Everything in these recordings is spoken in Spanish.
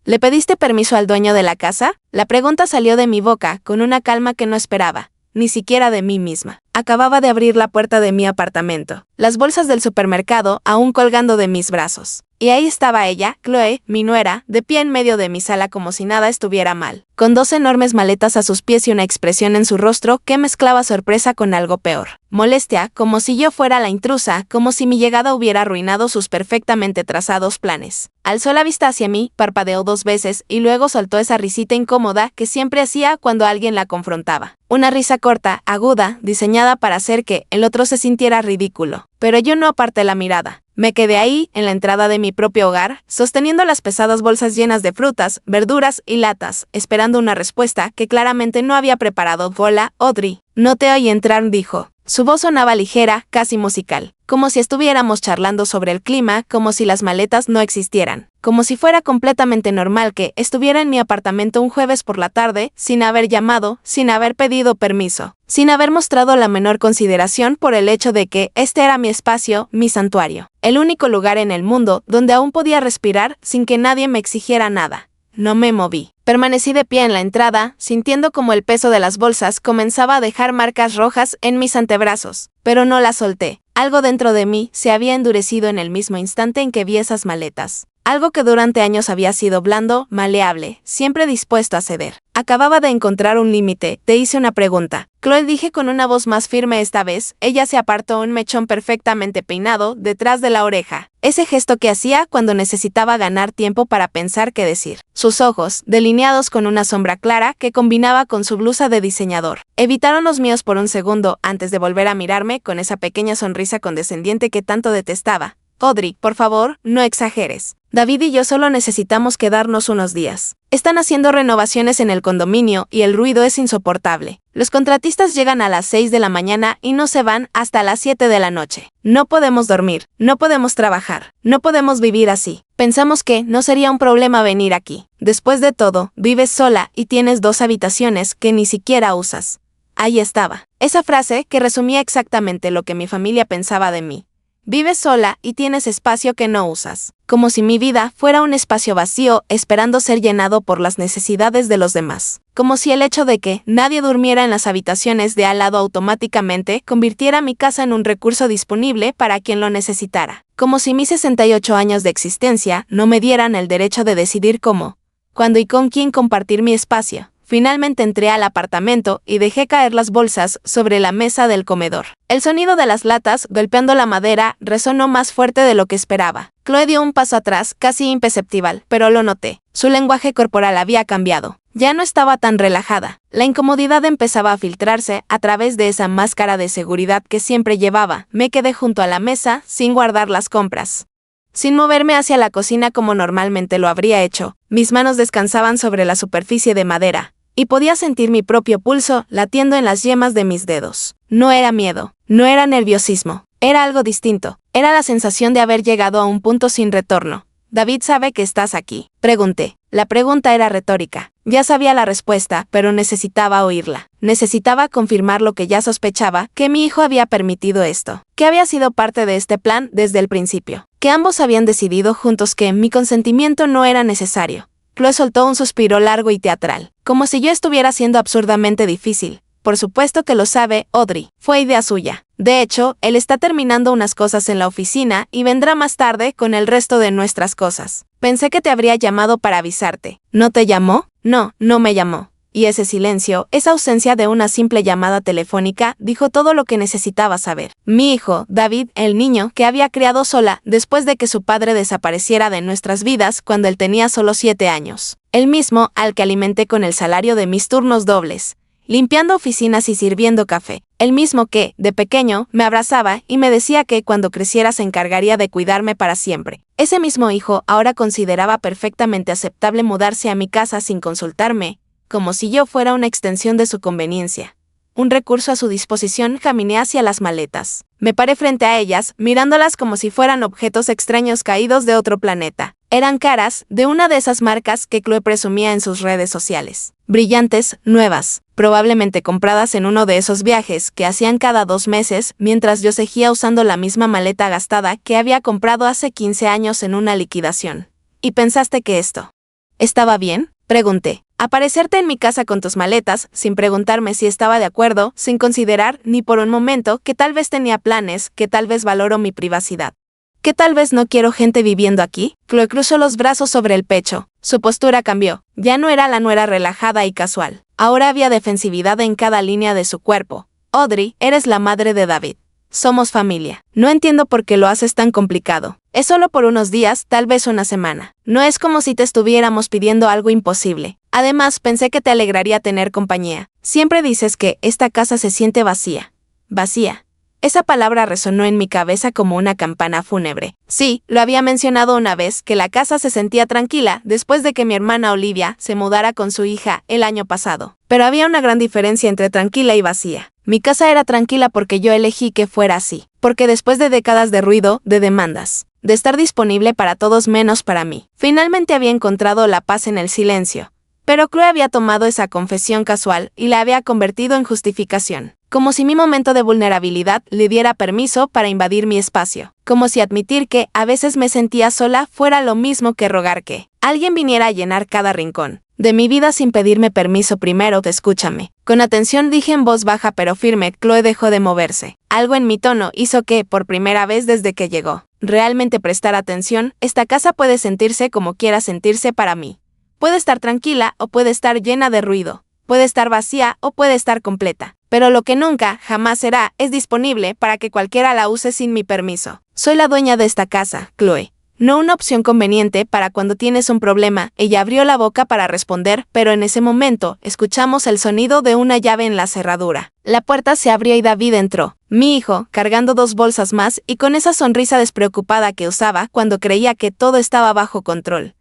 ¿Le pediste permiso al dueño de la casa? La pregunta salió de mi boca con una calma que no esperaba, ni siquiera de mí misma. Acababa de abrir la puerta de mi apartamento, las bolsas del supermercado aún colgando de mis brazos. Y ahí estaba ella, Chloe, mi nuera, de pie en medio de mi sala como si nada estuviera mal, con 2 enormes maletas a sus pies y una expresión en su rostro que mezclaba sorpresa con algo peor. Molestia, como si yo fuera la intrusa, como si mi llegada hubiera arruinado sus perfectamente trazados planes. Alzó la vista hacia mí, parpadeó 2 veces y luego soltó esa risita incómoda que siempre hacía cuando alguien la confrontaba. Una risa corta, aguda, diseñada para hacer que el otro se sintiera ridículo. Pero yo no aparté la mirada. Me quedé ahí, en la entrada de mi propio hogar, sosteniendo las pesadas bolsas llenas de frutas, verduras y latas, esperando una respuesta que claramente no había preparado. Hola, Audrey. No te oí entrar, dijo. Su voz sonaba ligera, casi musical, como si estuviéramos charlando sobre el clima, como si las maletas no existieran, como si fuera completamente normal que estuviera en mi apartamento un jueves por la tarde, sin haber llamado, sin haber pedido permiso, sin haber mostrado la menor consideración por el hecho de que este era mi espacio, mi santuario, el único lugar en el mundo donde aún podía respirar sin que nadie me exigiera nada. No me moví. Permanecí de pie en la entrada, sintiendo como el peso de las bolsas comenzaba a dejar marcas rojas en mis antebrazos, pero no las solté. Algo dentro de mí se había endurecido en el mismo instante en que vi esas maletas. Algo que durante años había sido blando, maleable, siempre dispuesto a ceder. Acababa de encontrar un límite. Te hice una pregunta. Chloe, dije con una voz más firme esta vez. Ella se apartó un mechón perfectamente peinado detrás de la oreja. Ese gesto que hacía cuando necesitaba ganar tiempo para pensar qué decir. Sus ojos, delineados con una sombra clara que combinaba con su blusa de diseñador, evitaron los míos por un segundo antes de volver a mirarme con esa pequeña sonrisa condescendiente que tanto detestaba. Audrey, por favor, no exageres. David y yo solo necesitamos quedarnos unos días. Están haciendo renovaciones en el condominio y el ruido es insoportable. Los contratistas llegan a las 6 de la mañana y no se van hasta las 7 de la noche. No podemos dormir, no podemos trabajar, no podemos vivir así. Pensamos que no sería un problema venir aquí. Después de todo, vives sola y tienes 2 habitaciones que ni siquiera usas. Ahí estaba. Esa frase que resumía exactamente lo que mi familia pensaba de mí. Vives sola y tienes espacio que no usas. Como si mi vida fuera un espacio vacío esperando ser llenado por las necesidades de los demás. Como si el hecho de que nadie durmiera en las habitaciones de al lado automáticamente convirtiera mi casa en un recurso disponible para quien lo necesitara. Como si mis 68 años de existencia no me dieran el derecho de decidir cómo, cuándo y con quién compartir mi espacio. Finalmente entré al apartamento y dejé caer las bolsas sobre la mesa del comedor. El sonido de las latas golpeando la madera resonó más fuerte de lo que esperaba. Chloe dio un paso atrás, casi imperceptible, pero lo noté. Su lenguaje corporal había cambiado. Ya no estaba tan relajada. La incomodidad empezaba a filtrarse a través de esa máscara de seguridad que siempre llevaba. Me quedé junto a la mesa, sin guardar las compras. Sin moverme hacia la cocina como normalmente lo habría hecho, mis manos descansaban sobre la superficie de madera, y podía sentir mi propio pulso latiendo en las yemas de mis dedos. No era miedo, no era nerviosismo, era algo distinto, era la sensación de haber llegado a un punto sin retorno. «David sabe que estás aquí», pregunté. La pregunta era retórica. Ya sabía la respuesta, pero necesitaba oírla. Necesitaba confirmar lo que ya sospechaba, que mi hijo había permitido esto, que había sido parte de este plan desde el principio, que ambos habían decidido juntos que mi consentimiento no era necesario. Chloe soltó un suspiro largo y teatral, como si yo estuviera siendo absurdamente difícil. Por supuesto que lo sabe, Audrey. Fue idea suya. De hecho, él está terminando unas cosas en la oficina y vendrá más tarde con el resto de nuestras cosas. Pensé que te habría llamado para avisarte. ¿No te llamó? No, no me llamó. Y ese silencio, esa ausencia de una simple llamada telefónica, dijo todo lo que necesitaba saber. Mi hijo, David, el niño que había criado sola después de que su padre desapareciera de nuestras vidas cuando él tenía solo 7 años. El mismo al que alimenté con el salario de mis turnos dobles, limpiando oficinas y sirviendo café. El mismo que, de pequeño, me abrazaba y me decía que cuando creciera se encargaría de cuidarme para siempre. Ese mismo hijo ahora consideraba perfectamente aceptable mudarse a mi casa sin consultarme, como si yo fuera una extensión de su conveniencia. Un recurso a su disposición, caminé hacia las maletas. Me paré frente a ellas, mirándolas como si fueran objetos extraños caídos de otro planeta. Eran caras de una de esas marcas que Chloe presumía en sus redes sociales. Brillantes, nuevas, probablemente compradas en uno de esos viajes que hacían cada 2 meses, mientras yo seguía usando la misma maleta gastada que había comprado hace 15 años en una liquidación. ¿Y pensaste que esto ¿Estaba bien?, pregunté. Aparecerte en mi casa con tus maletas, sin preguntarme si estaba de acuerdo, sin considerar ni por un momento que tal vez tenía planes, que tal vez valoro mi privacidad. ¿Que tal vez no quiero gente viviendo aquí? Chloe cruzó los brazos sobre el pecho. Su postura cambió. Ya no era la nuera relajada y casual. Ahora había defensividad en cada línea de su cuerpo. Audrey, eres la madre de David. Somos familia. No entiendo por qué lo haces tan complicado. Es solo por unos días, tal vez una semana. No es como si te estuviéramos pidiendo algo imposible. Además, pensé que te alegraría tener compañía. Siempre dices que esta casa se siente vacía. Vacía. Esa palabra resonó en mi cabeza como una campana fúnebre. Sí, lo había mencionado una vez, que la casa se sentía tranquila después de que mi hermana Olivia se mudara con su hija el año pasado. Pero había una gran diferencia entre tranquila y vacía. Mi casa era tranquila porque yo elegí que fuera así. Porque después de décadas de ruido, de demandas, de estar disponible para todos menos para mí, finalmente había encontrado la paz en el silencio. Pero Chloe había tomado esa confesión casual y la había convertido en justificación. Como si mi momento de vulnerabilidad le diera permiso para invadir mi espacio. Como si admitir que a veces me sentía sola fuera lo mismo que rogar que alguien viniera a llenar cada rincón de mi vida sin pedirme permiso primero. Escúchame. Con atención dije en voz baja pero firme. Chloe dejó de moverse. Algo en mi tono hizo que, por primera vez desde que llegó, realmente prestar atención. Esta casa puede sentirse como quiera sentirse para mí. Puede estar tranquila o puede estar llena de ruido. Puede estar vacía o puede estar completa. Pero lo que nunca, jamás será, es disponible para que cualquiera la use sin mi permiso. Soy la dueña de esta casa, Chloe. No una opción conveniente para cuando tienes un problema. Ella abrió la boca para responder, pero en ese momento, escuchamos el sonido de una llave en la cerradura. La puerta se abrió y David entró. Mi hijo, cargando 2 bolsas más y con esa sonrisa despreocupada que usaba cuando creía que todo estaba bajo control.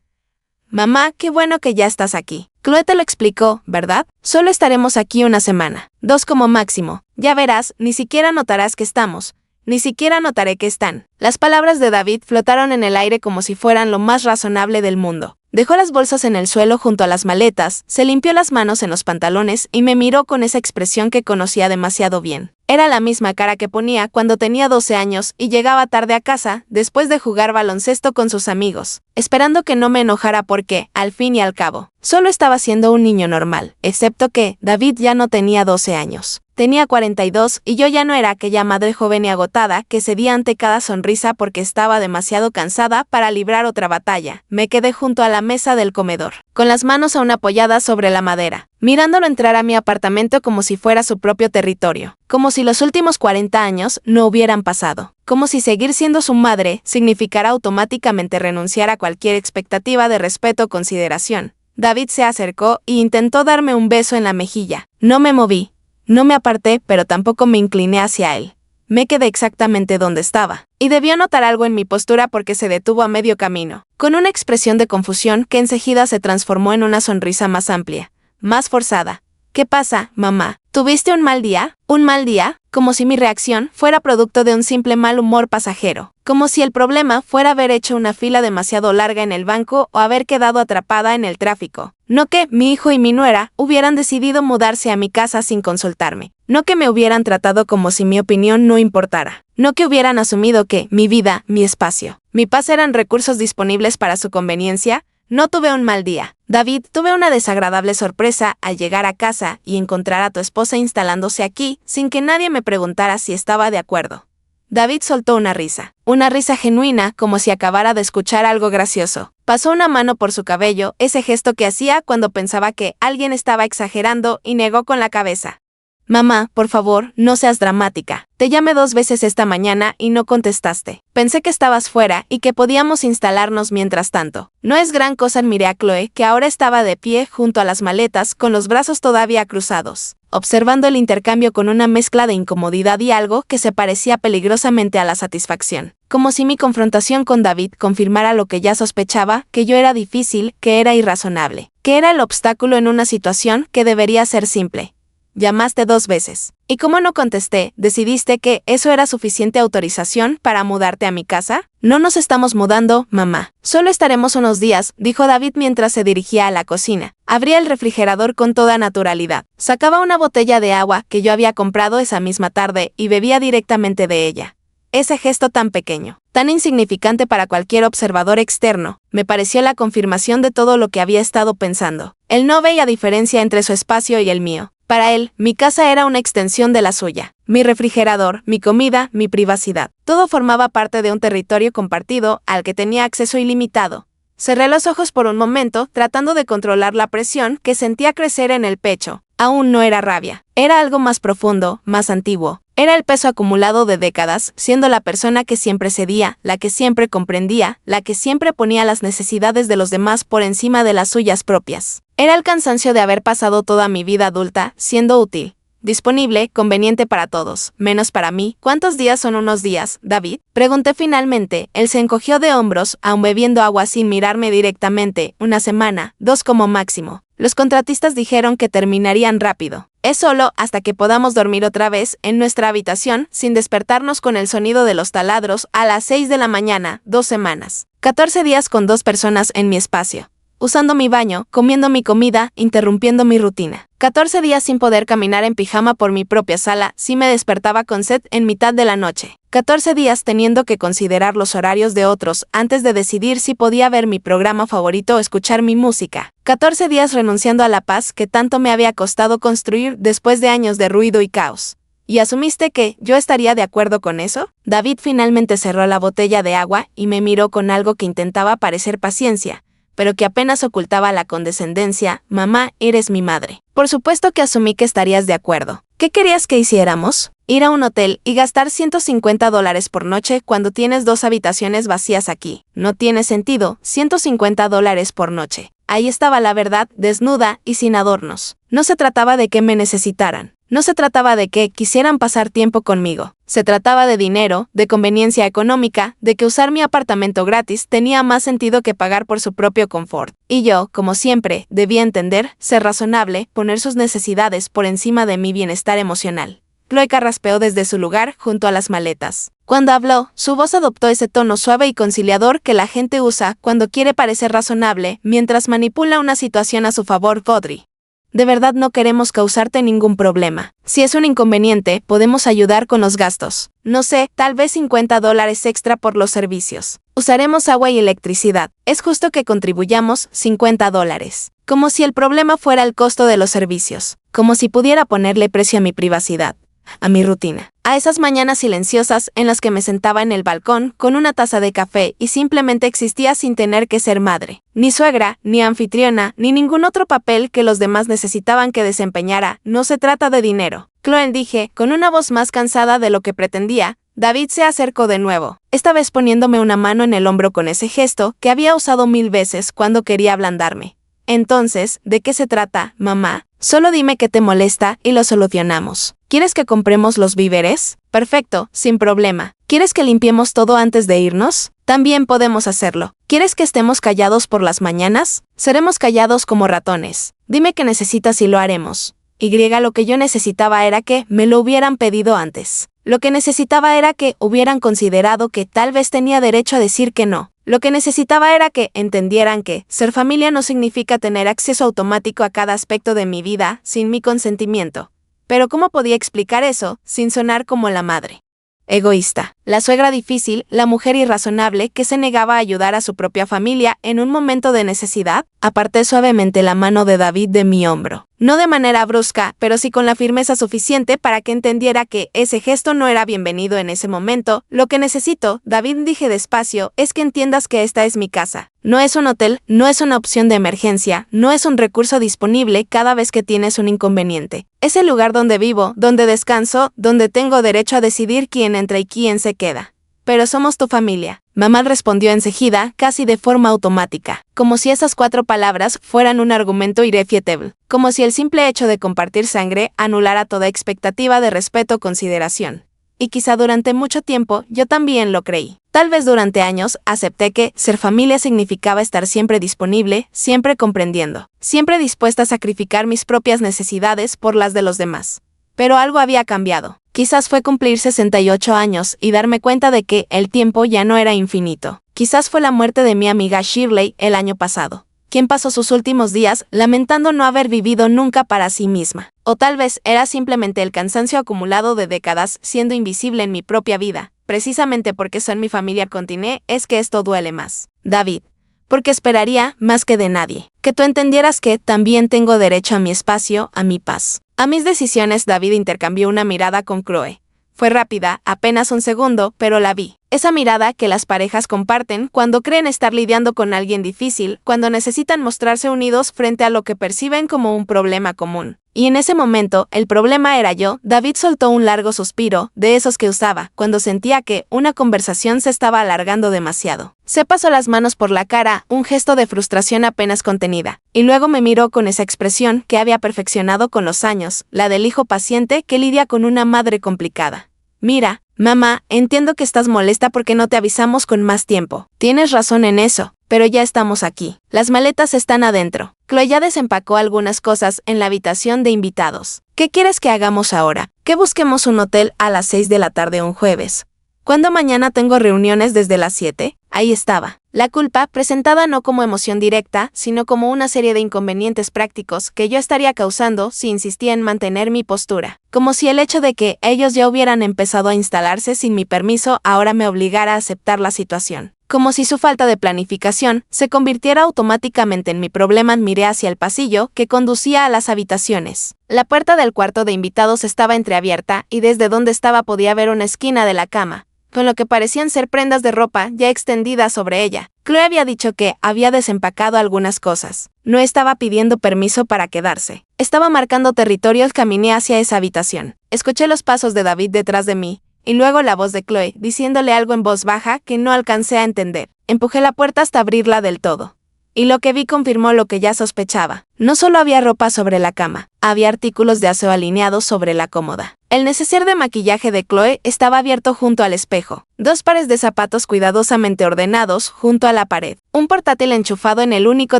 Mamá, qué bueno que ya estás aquí. Chloe te lo explicó, ¿verdad? Solo estaremos aquí una semana. 2 como máximo. Ya verás, ni siquiera notarás que estamos. Ni siquiera notaré que están. Las palabras de David flotaron en el aire como si fueran lo más razonable del mundo. Dejó las bolsas en el suelo junto a las maletas, se limpió las manos en los pantalones y me miró con esa expresión que conocía demasiado bien. Era la misma cara que ponía cuando tenía 12 años y llegaba tarde a casa después de jugar baloncesto con sus amigos, esperando que no me enojara porque, al fin y al cabo, solo estaba siendo un niño normal, excepto que David ya no tenía 12 años. Tenía 42 y yo ya no era aquella madre joven y agotada que cedía ante cada sonrisa porque estaba demasiado cansada para librar otra batalla. Me quedé junto a la mesa del comedor, con las manos aún apoyadas sobre la madera, mirándolo entrar a mi apartamento como si fuera su propio territorio, como si los últimos 40 años no hubieran pasado, como si seguir siendo su madre significara automáticamente renunciar a cualquier expectativa de respeto o consideración. David se acercó e intentó darme un beso en la mejilla. No me moví. No me aparté, pero tampoco me incliné hacia él. Me quedé exactamente donde estaba, y debió notar algo en mi postura porque se detuvo a medio camino, con una expresión de confusión que enseguida se transformó en una sonrisa más amplia, más forzada. ¿Qué pasa, mamá? ¿Tuviste un mal día? ¿Un mal día? Como si mi reacción fuera producto de un simple mal humor pasajero. Como si el problema fuera haber hecho una fila demasiado larga en el banco o haber quedado atrapada en el tráfico. No que mi hijo y mi nuera hubieran decidido mudarse a mi casa sin consultarme. No que me hubieran tratado como si mi opinión no importara. No que hubieran asumido que mi vida, mi espacio, mi paz eran recursos disponibles para su conveniencia. No tuve un mal día. David, tuve una desagradable sorpresa al llegar a casa y encontrar a tu esposa instalándose aquí sin que nadie me preguntara si estaba de acuerdo. David soltó una risa genuina como si acabara de escuchar algo gracioso. Pasó una mano por su cabello, ese gesto que hacía cuando pensaba que alguien estaba exagerando, y negó con la cabeza. Mamá, por favor, no seas dramática. Te llamé 2 veces esta mañana y no contestaste. Pensé que estabas fuera y que podíamos instalarnos mientras tanto. No es gran cosa. Miré a Chloe, que ahora estaba de pie junto a las maletas con los brazos todavía cruzados, observando el intercambio con una mezcla de incomodidad y algo que se parecía peligrosamente a la satisfacción. Como si mi confrontación con David confirmara lo que ya sospechaba, que yo era difícil, que era irrazonable, que era el obstáculo en una situación que debería ser simple. Llamaste 2 veces. ¿Y como no contesté, decidiste que eso era suficiente autorización para mudarte a mi casa? No nos estamos mudando, mamá. Solo estaremos unos días, dijo David mientras se dirigía a la cocina. Abría el refrigerador con toda naturalidad. Sacaba una botella de agua que yo había comprado esa misma tarde y bebía directamente de ella. ese gesto tan pequeño, tan insignificante para cualquier observador externo, me pareció la confirmación de todo lo que había estado pensando. Él no veía diferencia entre su espacio y el mío. Para él, mi casa era una extensión de la suya. Mi refrigerador, mi comida, mi privacidad. Todo formaba parte de un territorio compartido al que tenía acceso ilimitado. Cerré los ojos por un momento, tratando de controlar la presión que sentía crecer en el pecho. Aún no era rabia. Era algo más profundo, más antiguo. Era el peso acumulado de décadas, siendo la persona que siempre cedía, la que siempre comprendía, la que siempre ponía las necesidades de los demás por encima de las suyas propias. Era el cansancio de haber pasado toda mi vida adulta siendo útil, disponible, conveniente para todos, menos para mí. ¿Cuántos días son unos días, David? Pregunté finalmente. Él se encogió de hombros, aún bebiendo agua sin mirarme directamente. Una semana, 2 como máximo. Los contratistas dijeron que terminarían rápido. Es solo hasta que podamos dormir otra vez en nuestra habitación sin despertarnos con el sonido de los taladros a las 6 de la mañana, 2 semanas. 14 días con 2 personas en mi espacio. Usando mi baño, comiendo mi comida, interrumpiendo mi rutina. 14 días sin poder caminar en pijama por mi propia sala si me despertaba con sed en mitad de la noche. 14 días teniendo que considerar los horarios de otros antes de decidir si podía ver mi programa favorito o escuchar mi música. 14 días renunciando a la paz que tanto me había costado construir después de años de ruido y caos. ¿Y asumiste que yo estaría de acuerdo con eso? David finalmente cerró la botella de agua y me miró con algo que intentaba parecer paciencia, pero que apenas ocultaba la condescendencia. Mamá, eres mi madre. Por supuesto que asumí que estarías de acuerdo. ¿Qué querías que hiciéramos? Ir a un hotel y gastar $150 por noche cuando tienes 2 habitaciones vacías aquí. No tiene sentido, $150 por noche. Ahí estaba la verdad, desnuda y sin adornos. No se trataba de que me necesitaran. No se trataba de que quisieran pasar tiempo conmigo. Se trataba de dinero, de conveniencia económica, de que usar mi apartamento gratis tenía más sentido que pagar por su propio confort. Y yo, como siempre, debía entender, ser razonable, poner sus necesidades por encima de mi bienestar emocional. Chloe carraspeó desde su lugar junto a las maletas. Cuando habló, su voz adoptó ese tono suave y conciliador que la gente usa cuando quiere parecer razonable mientras manipula una situación a su favor. Godry. De verdad no queremos causarte ningún problema. Si es un inconveniente, podemos ayudar con los gastos. No sé, tal vez $50 extra por los servicios. Usaremos agua y electricidad. Es justo que contribuyamos $50. Como si el problema fuera el costo de los servicios. Como si pudiera ponerle precio a mi privacidad, a mi rutina, a esas mañanas silenciosas en las que me sentaba en el balcón con una taza de café y simplemente existía sin tener que ser madre, ni suegra, ni anfitriona, ni ningún otro papel que los demás necesitaban que desempeñara. No se trata de dinero. Chloe, dije, con una voz más cansada de lo que pretendía. David se acercó de nuevo, esta vez poniéndome una mano en el hombro con ese gesto que había usado 1000 veces cuando quería ablandarme. Entonces, ¿de qué se trata, mamá? Solo dime qué te molesta y lo solucionamos. ¿Quieres que compremos los víveres? Perfecto, sin problema. ¿Quieres que limpiemos todo antes de irnos? También podemos hacerlo. ¿Quieres que estemos callados por las mañanas? Seremos callados como ratones. Dime qué necesitas y lo haremos. Lo que yo necesitaba era que me lo hubieran pedido antes. Lo que necesitaba era que hubieran considerado que tal vez tenía derecho a decir que no. Lo que necesitaba era que entendieran que ser familia no significa tener acceso automático a cada aspecto de mi vida sin mi consentimiento. Pero ¿cómo podía explicar eso sin sonar como la madre egoísta, la suegra difícil, la mujer irrazonable que se negaba a ayudar a su propia familia en un momento de necesidad? Aparté suavemente la mano de David de mi hombro. No de manera brusca, pero sí con la firmeza suficiente para que entendiera que ese gesto no era bienvenido en ese momento. Lo que necesito, David, dije despacio, es que entiendas que esta es mi casa. No es un hotel, no es una opción de emergencia, no es un recurso disponible cada vez que tienes un inconveniente. Es el lugar donde vivo, donde descanso, donde tengo derecho a decidir quién entra y quién se queda. Pero somos tu familia. Mamá respondió enseguida, casi de forma automática, como si esas 4 palabras fueran un argumento irrefutable, como si el simple hecho de compartir sangre anulara toda expectativa de respeto o consideración. Y quizá durante mucho tiempo yo también lo creí. Tal vez durante años acepté que ser familia significaba estar siempre disponible, siempre comprendiendo, siempre dispuesta a sacrificar mis propias necesidades por las de los demás. Pero algo había cambiado. Quizás fue cumplir 68 años y darme cuenta de que el tiempo ya no era infinito. Quizás fue la muerte de mi amiga Shirley el año pasado. quien pasó sus últimos días lamentando no haber vivido nunca para sí misma. O tal vez era simplemente el cansancio acumulado de décadas siendo invisible en mi propia vida. Precisamente porque son mi familia, continué, es que esto duele más. David. Porque esperaría, más que de nadie, que tú entendieras que también tengo derecho a mi espacio, a mi paz. A mis decisiones. David intercambió una mirada con Chloe. Fue rápida, apenas un segundo, pero la vi. Esa mirada que las parejas comparten cuando creen estar lidiando con alguien difícil, cuando necesitan mostrarse unidos frente a lo que perciben como un problema común. Y en ese momento, el problema era yo. David soltó un largo suspiro, de esos que usaba, cuando sentía que una conversación se estaba alargando demasiado. Se pasó las manos por la cara, un gesto de frustración apenas contenida, y luego me miró con esa expresión que había perfeccionado con los años, la del hijo paciente que lidia con una madre complicada. Mira, mamá, entiendo que estás molesta porque no te avisamos con más tiempo. Tienes razón en eso, pero ya estamos aquí. Las maletas están adentro. Chloe ya desempacó algunas cosas en la habitación de invitados. ¿Qué quieres que hagamos ahora? Que busquemos un hotel a las 6 de la tarde un jueves. ¿Cuándo mañana tengo reuniones desde las 7? Ahí estaba. La culpa, presentada no como emoción directa, sino como una serie de inconvenientes prácticos que yo estaría causando si insistía en mantener mi postura. Como si el hecho de que ellos ya hubieran empezado a instalarse sin mi permiso ahora me obligara a aceptar la situación. Como si su falta de planificación se convirtiera automáticamente en mi problema. Miré hacia el pasillo que conducía a las habitaciones. La puerta del cuarto de invitados estaba entreabierta y desde donde estaba podía ver una esquina de la cama, con lo que parecían ser prendas de ropa ya extendidas sobre ella. Chloe había dicho que había desempacado algunas cosas. No estaba pidiendo permiso para quedarse. Estaba marcando territorio. Caminé hacia esa habitación. Escuché los pasos de David detrás de mí, y luego la voz de Chloe diciéndole algo en voz baja que no alcancé a entender. Empujé la puerta hasta abrirla del todo. Y lo que vi confirmó lo que ya sospechaba. No solo había ropa sobre la cama, había artículos de aseo alineados sobre la cómoda. El neceser de maquillaje de Chloe estaba abierto junto al espejo. 2 pares de zapatos cuidadosamente ordenados junto a la pared. Un portátil enchufado en el único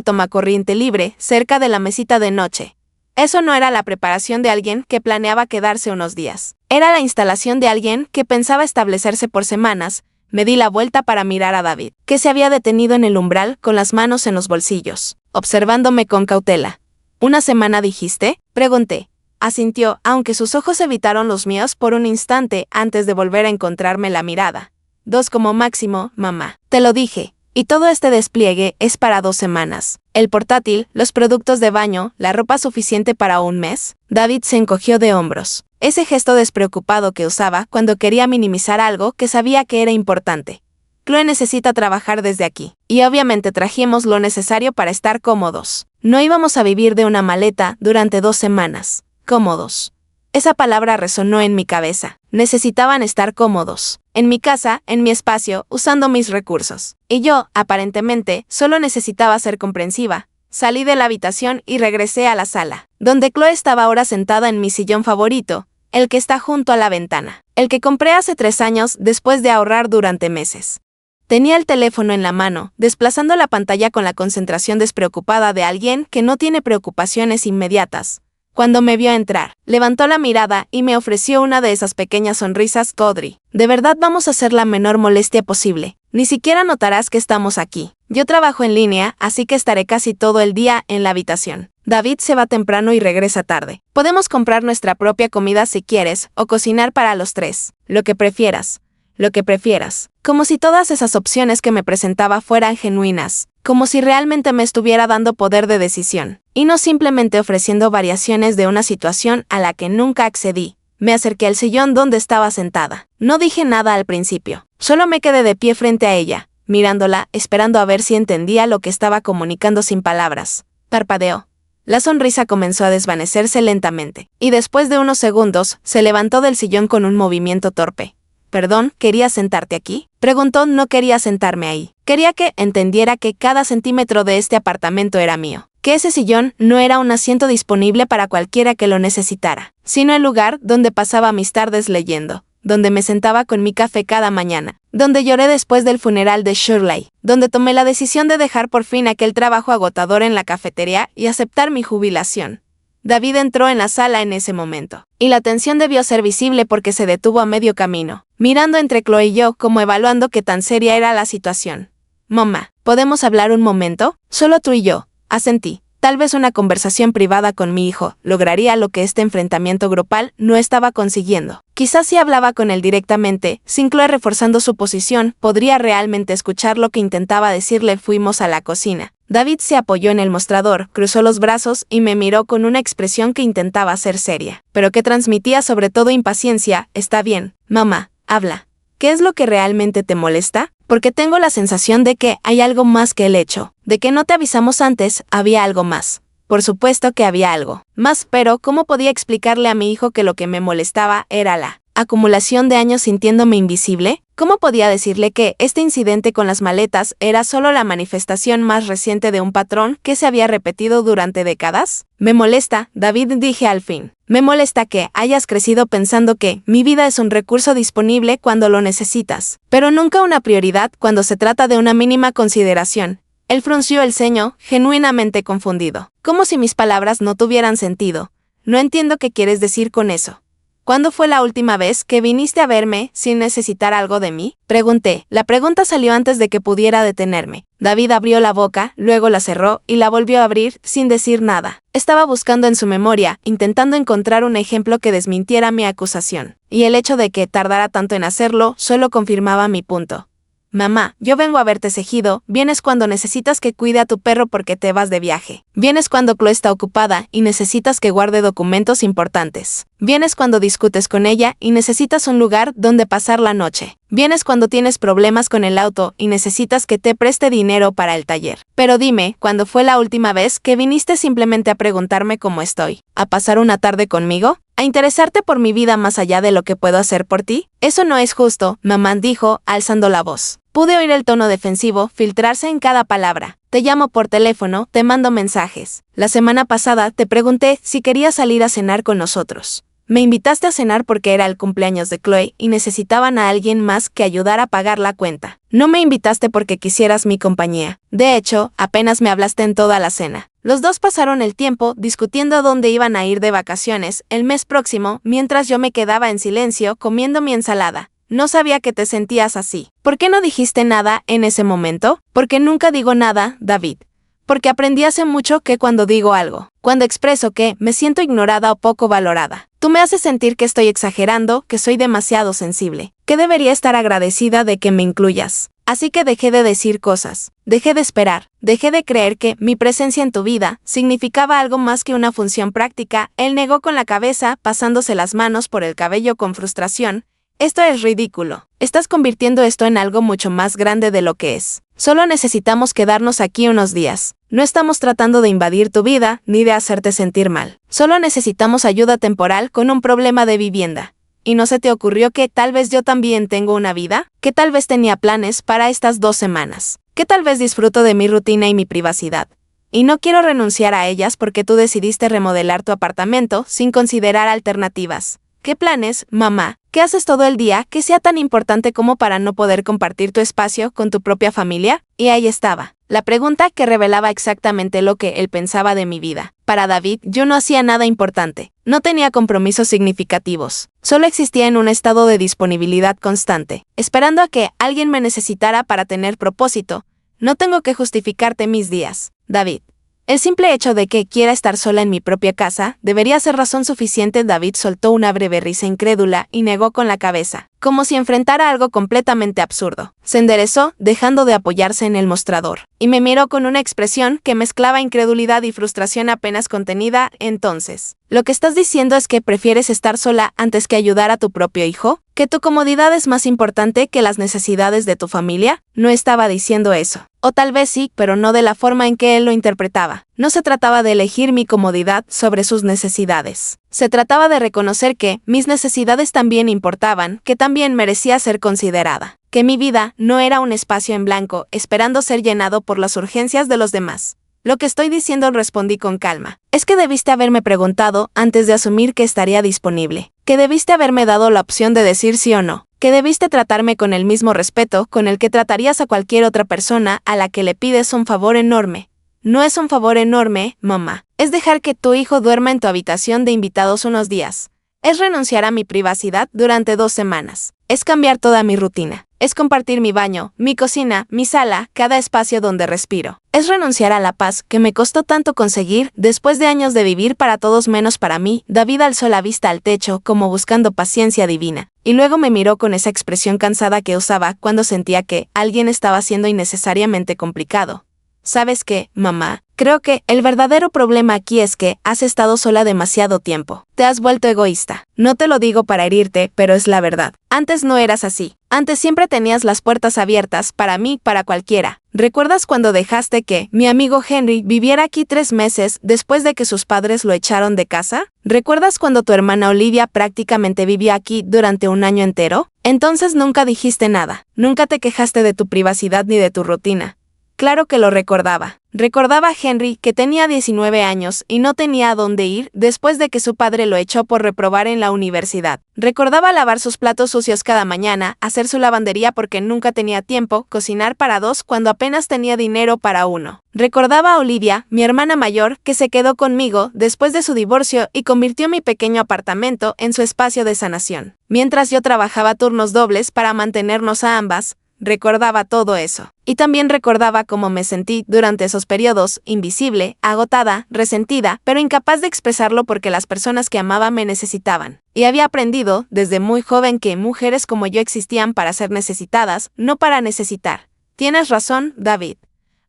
tomacorriente libre, cerca de la mesita de noche. Eso no era la preparación de alguien que planeaba quedarse unos días. Era la instalación de alguien que pensaba establecerse por semanas. Me di la vuelta para mirar a David, que se había detenido en el umbral con las manos en los bolsillos, observándome con cautela. ¿Una semana dijiste?, pregunté. Asintió, aunque sus ojos evitaron los míos por un instante antes de volver a encontrarme la mirada. 2 como máximo, mamá. Te lo dije. Y todo este despliegue es para 2 semanas. El portátil, los productos de baño, la ropa suficiente para un mes. David se encogió de hombros. Ese gesto despreocupado que usaba cuando quería minimizar algo que sabía que era importante. Chloe necesita trabajar desde aquí. Y obviamente trajimos lo necesario para estar cómodos. No íbamos a vivir de una maleta durante 2 semanas. Cómodos. Esa palabra resonó en mi cabeza. Necesitaban estar cómodos. En mi casa, en mi espacio, usando mis recursos. Y yo, aparentemente, solo necesitaba ser comprensiva. Salí de la habitación y regresé a la sala, donde Chloe estaba ahora sentada en mi sillón favorito, el que está junto a la ventana. El que compré hace 3 años después de ahorrar durante meses. Tenía el teléfono en la mano, desplazando la pantalla con la concentración despreocupada de alguien que no tiene preocupaciones inmediatas. Cuando me vio entrar, levantó la mirada y me ofreció una de esas pequeñas sonrisas. Codri, de verdad vamos a hacer la menor molestia posible. Ni siquiera notarás que estamos aquí. Yo trabajo en línea, así que estaré casi todo el día en la habitación. David se va temprano y regresa tarde. Podemos comprar nuestra propia comida si quieres, o cocinar para los 3. Lo que prefieras. Lo que prefieras. Como si todas esas opciones que me presentaba fueran genuinas. Como si realmente me estuviera dando poder de decisión, y no simplemente ofreciendo variaciones de una situación a la que nunca accedí. Me acerqué al sillón donde estaba sentada. No dije nada al principio, solo me quedé de pie frente a ella, mirándola, esperando a ver si entendía lo que estaba comunicando sin palabras. Parpadeó. La sonrisa comenzó a desvanecerse lentamente, y después de unos segundos, se levantó del sillón con un movimiento torpe. «Perdón, ¿querías sentarte aquí?», preguntó. No quería sentarme ahí. Quería que entendiera que cada centímetro de este apartamento era mío. Que ese sillón no era un asiento disponible para cualquiera que lo necesitara, sino el lugar donde pasaba mis tardes leyendo, donde me sentaba con mi café cada mañana, donde lloré después del funeral de Shirley, donde tomé la decisión de dejar por fin aquel trabajo agotador en la cafetería y aceptar mi jubilación. David entró en la sala en ese momento, y la tensión debió ser visible porque se detuvo a medio camino, mirando entre Chloe y yo como evaluando qué tan seria era la situación. «Mamá, ¿podemos hablar un momento? Solo tú y yo», Asentí. Tal vez una conversación privada con mi hijo lograría lo que este enfrentamiento grupal no estaba consiguiendo. Quizás si hablaba con él directamente, sin Chloe reforzando su posición, podría realmente escuchar lo que intentaba decirle. Fuimos a la cocina. David se apoyó en el mostrador, cruzó los brazos y me miró con una expresión que intentaba ser seria, pero que transmitía sobre todo impaciencia. Está bien, mamá, habla. ¿Qué es lo que realmente te molesta? Porque tengo la sensación de que hay algo más que el hecho de que no te avisamos antes. Había algo más. Por supuesto que había algo más, pero ¿cómo podía explicarle a mi hijo que lo que me molestaba era la acumulación de años sintiéndome invisible? ¿Cómo podía decirle que este incidente con las maletas era solo la manifestación más reciente de un patrón que se había repetido durante décadas? Me molesta, David, dije al fin. Me molesta que hayas crecido pensando que mi vida es un recurso disponible cuando lo necesitas, pero nunca una prioridad cuando se trata de una mínima consideración. Él frunció el ceño, genuinamente confundido, como si mis palabras no tuvieran sentido. No entiendo qué quieres decir con eso. ¿Cuándo fue la última vez que viniste a verme sin necesitar algo de mí? Pregunté. La pregunta salió antes de que pudiera detenerme. David abrió la boca, luego la cerró y la volvió a abrir sin decir nada. Estaba buscando en su memoria, intentando encontrar un ejemplo que desmintiera mi acusación. Y el hecho de que tardara tanto en hacerlo solo confirmaba mi punto. Mamá, yo vengo a verte seguido. Vienes cuando necesitas que cuide a tu perro porque te vas de viaje. Vienes cuando Chloe está ocupada y necesitas que guarde documentos importantes. Vienes cuando discutes con ella y necesitas un lugar donde pasar la noche. Vienes cuando tienes problemas con el auto y necesitas que te preste dinero para el taller. Pero dime, ¿cuándo fue la última vez que viniste simplemente a preguntarme cómo estoy? ¿A pasar una tarde conmigo? ¿A interesarte por mi vida más allá de lo que puedo hacer por ti? Eso no es justo, mamá dijo, alzando la voz. Pude oír el tono defensivo filtrarse en cada palabra. Te llamo por teléfono, te mando mensajes. La semana pasada te pregunté si querías salir a cenar con nosotros. Me invitaste a cenar porque era el cumpleaños de Chloe y necesitaban a alguien más que ayudara a pagar la cuenta. No me invitaste porque quisieras mi compañía. De hecho, apenas me hablaste en toda la cena. Los dos pasaron el tiempo discutiendo a dónde iban a ir de vacaciones el mes próximo, mientras yo me quedaba en silencio comiendo mi ensalada. No sabía que te sentías así. ¿Por qué no dijiste nada en ese momento? Porque nunca digo nada, David. Porque aprendí hace mucho que cuando digo algo, cuando expreso que me siento ignorada o poco valorada, tú me haces sentir que estoy exagerando, que soy demasiado sensible, que debería estar agradecida de que me incluyas. Así que dejé de decir cosas, dejé de esperar, dejé de creer que mi presencia en tu vida significaba algo más que una función práctica. Él negó con la cabeza, pasándose las manos por el cabello con frustración. Esto es ridículo. Estás convirtiendo esto en algo mucho más grande de lo que es. Solo necesitamos quedarnos aquí unos días. No estamos tratando de invadir tu vida, ni de hacerte sentir mal. Solo necesitamos ayuda temporal con un problema de vivienda. ¿Y no se te ocurrió que tal vez yo también tengo una vida? ¿Que tal vez tenía planes para estas 2 semanas? ¿Que tal vez disfruto de mi rutina y mi privacidad? Y no quiero renunciar a ellas porque tú decidiste remodelar tu apartamento sin considerar alternativas. ¿Qué planes, mamá? ¿Qué haces todo el día que sea tan importante como para no poder compartir tu espacio con tu propia familia? Y ahí estaba, la pregunta que revelaba exactamente lo que él pensaba de mi vida. Para David, yo no hacía nada importante. No tenía compromisos significativos. Solo existía en un estado de disponibilidad constante, esperando a que alguien me necesitara para tener propósito. No tengo que justificarte mis días, David. El simple hecho de que quiera estar sola en mi propia casa debería ser razón suficiente. David soltó una breve risa incrédula y negó con la cabeza, como si enfrentara algo completamente absurdo. Se enderezó, dejando de apoyarse en el mostrador, y me miró con una expresión que mezclaba incredulidad y frustración apenas contenida. Entonces, ¿lo que estás diciendo es que prefieres estar sola antes que ayudar a tu propio hijo? ¿Que tu comodidad es más importante que las necesidades de tu familia? No estaba diciendo eso. O tal vez sí, pero no de la forma en que él lo interpretaba. No se trataba de elegir mi comodidad sobre sus necesidades. Se trataba de reconocer que mis necesidades también importaban, que también merecía ser considerada. Que mi vida no era un espacio en blanco, esperando ser llenado por las urgencias de los demás. Lo que estoy diciendo, respondí con calma, es que debiste haberme preguntado antes de asumir que estaría disponible. Que debiste haberme dado la opción de decir sí o no. Que debiste tratarme con el mismo respeto con el que tratarías a cualquier otra persona a la que le pides un favor enorme. No es un favor enorme, mamá. Es dejar que tu hijo duerma en tu habitación de invitados unos días. Es renunciar a mi privacidad durante 2 semanas. Es cambiar toda mi rutina. Es compartir mi baño, mi cocina, mi sala, cada espacio donde respiro. Es renunciar a la paz que me costó tanto conseguir después de años de vivir para todos menos para mí. David alzó la vista al techo como buscando paciencia divina, y luego me miró con esa expresión cansada que usaba cuando sentía que alguien estaba siendo innecesariamente complicado. ¿Sabes qué, mamá? Creo que el verdadero problema aquí es que has estado sola demasiado tiempo. Te has vuelto egoísta. No te lo digo para herirte, pero es la verdad. Antes no eras así. Antes siempre tenías las puertas abiertas para mí, para cualquiera. ¿Recuerdas cuando dejaste que mi amigo Henry viviera aquí 3 meses después de que sus padres lo echaron de casa? ¿Recuerdas cuando tu hermana Olivia prácticamente vivió aquí durante un año entero? Entonces nunca dijiste nada. Nunca te quejaste de tu privacidad ni de tu rutina. Claro que lo recordaba. Recordaba a Henry que tenía 19 años y no tenía a dónde ir después de que su padre lo echó por reprobar en la universidad. Recordaba lavar sus platos sucios cada mañana, hacer su lavandería porque nunca tenía tiempo, cocinar para 2 cuando apenas tenía dinero para 1. Recordaba a Olivia, mi hermana mayor, que se quedó conmigo después de su divorcio y convirtió mi pequeño apartamento en su espacio de sanación. Mientras yo trabajaba turnos dobles para mantenernos a ambas, recordaba todo eso. Y también recordaba cómo me sentí durante esos periodos, invisible, agotada, resentida, pero incapaz de expresarlo porque las personas que amaba me necesitaban. Y había aprendido, desde muy joven, que mujeres como yo existían para ser necesitadas, no para necesitar. Tienes razón, David.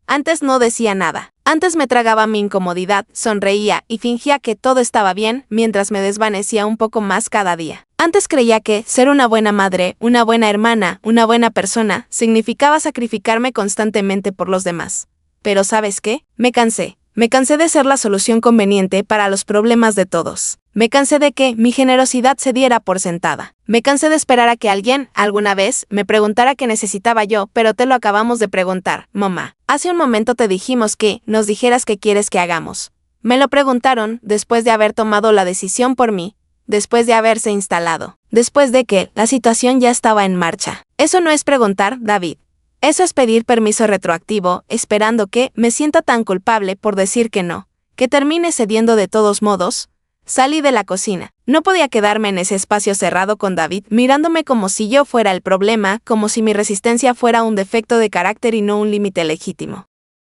Antes no decía nada. Antes me tragaba mi incomodidad, sonreía y fingía que todo estaba bien mientras me desvanecía un poco más cada día. Antes creía que ser una buena madre, una buena hermana, una buena persona, significaba sacrificarme constantemente por los demás. Pero ¿sabes qué? Me cansé. Me cansé de ser la solución conveniente para los problemas de todos. Me cansé de que mi generosidad se diera por sentada. Me cansé de esperar a que alguien, alguna vez, me preguntara qué necesitaba yo, pero te lo acabamos de preguntar, mamá. Hace un momento te dijimos que nos dijeras qué quieres que hagamos. Me lo preguntaron después de haber tomado la decisión por mí, después de haberse instalado, después de que la situación ya estaba en marcha. Eso no es preguntar, David. Eso es pedir permiso retroactivo, esperando que me sienta tan culpable por decir que no, que termine cediendo de todos modos. Salí de la cocina. No podía quedarme en ese espacio cerrado con David, mirándome como si yo fuera el problema, como si mi resistencia fuera un defecto de carácter y no un límite legítimo.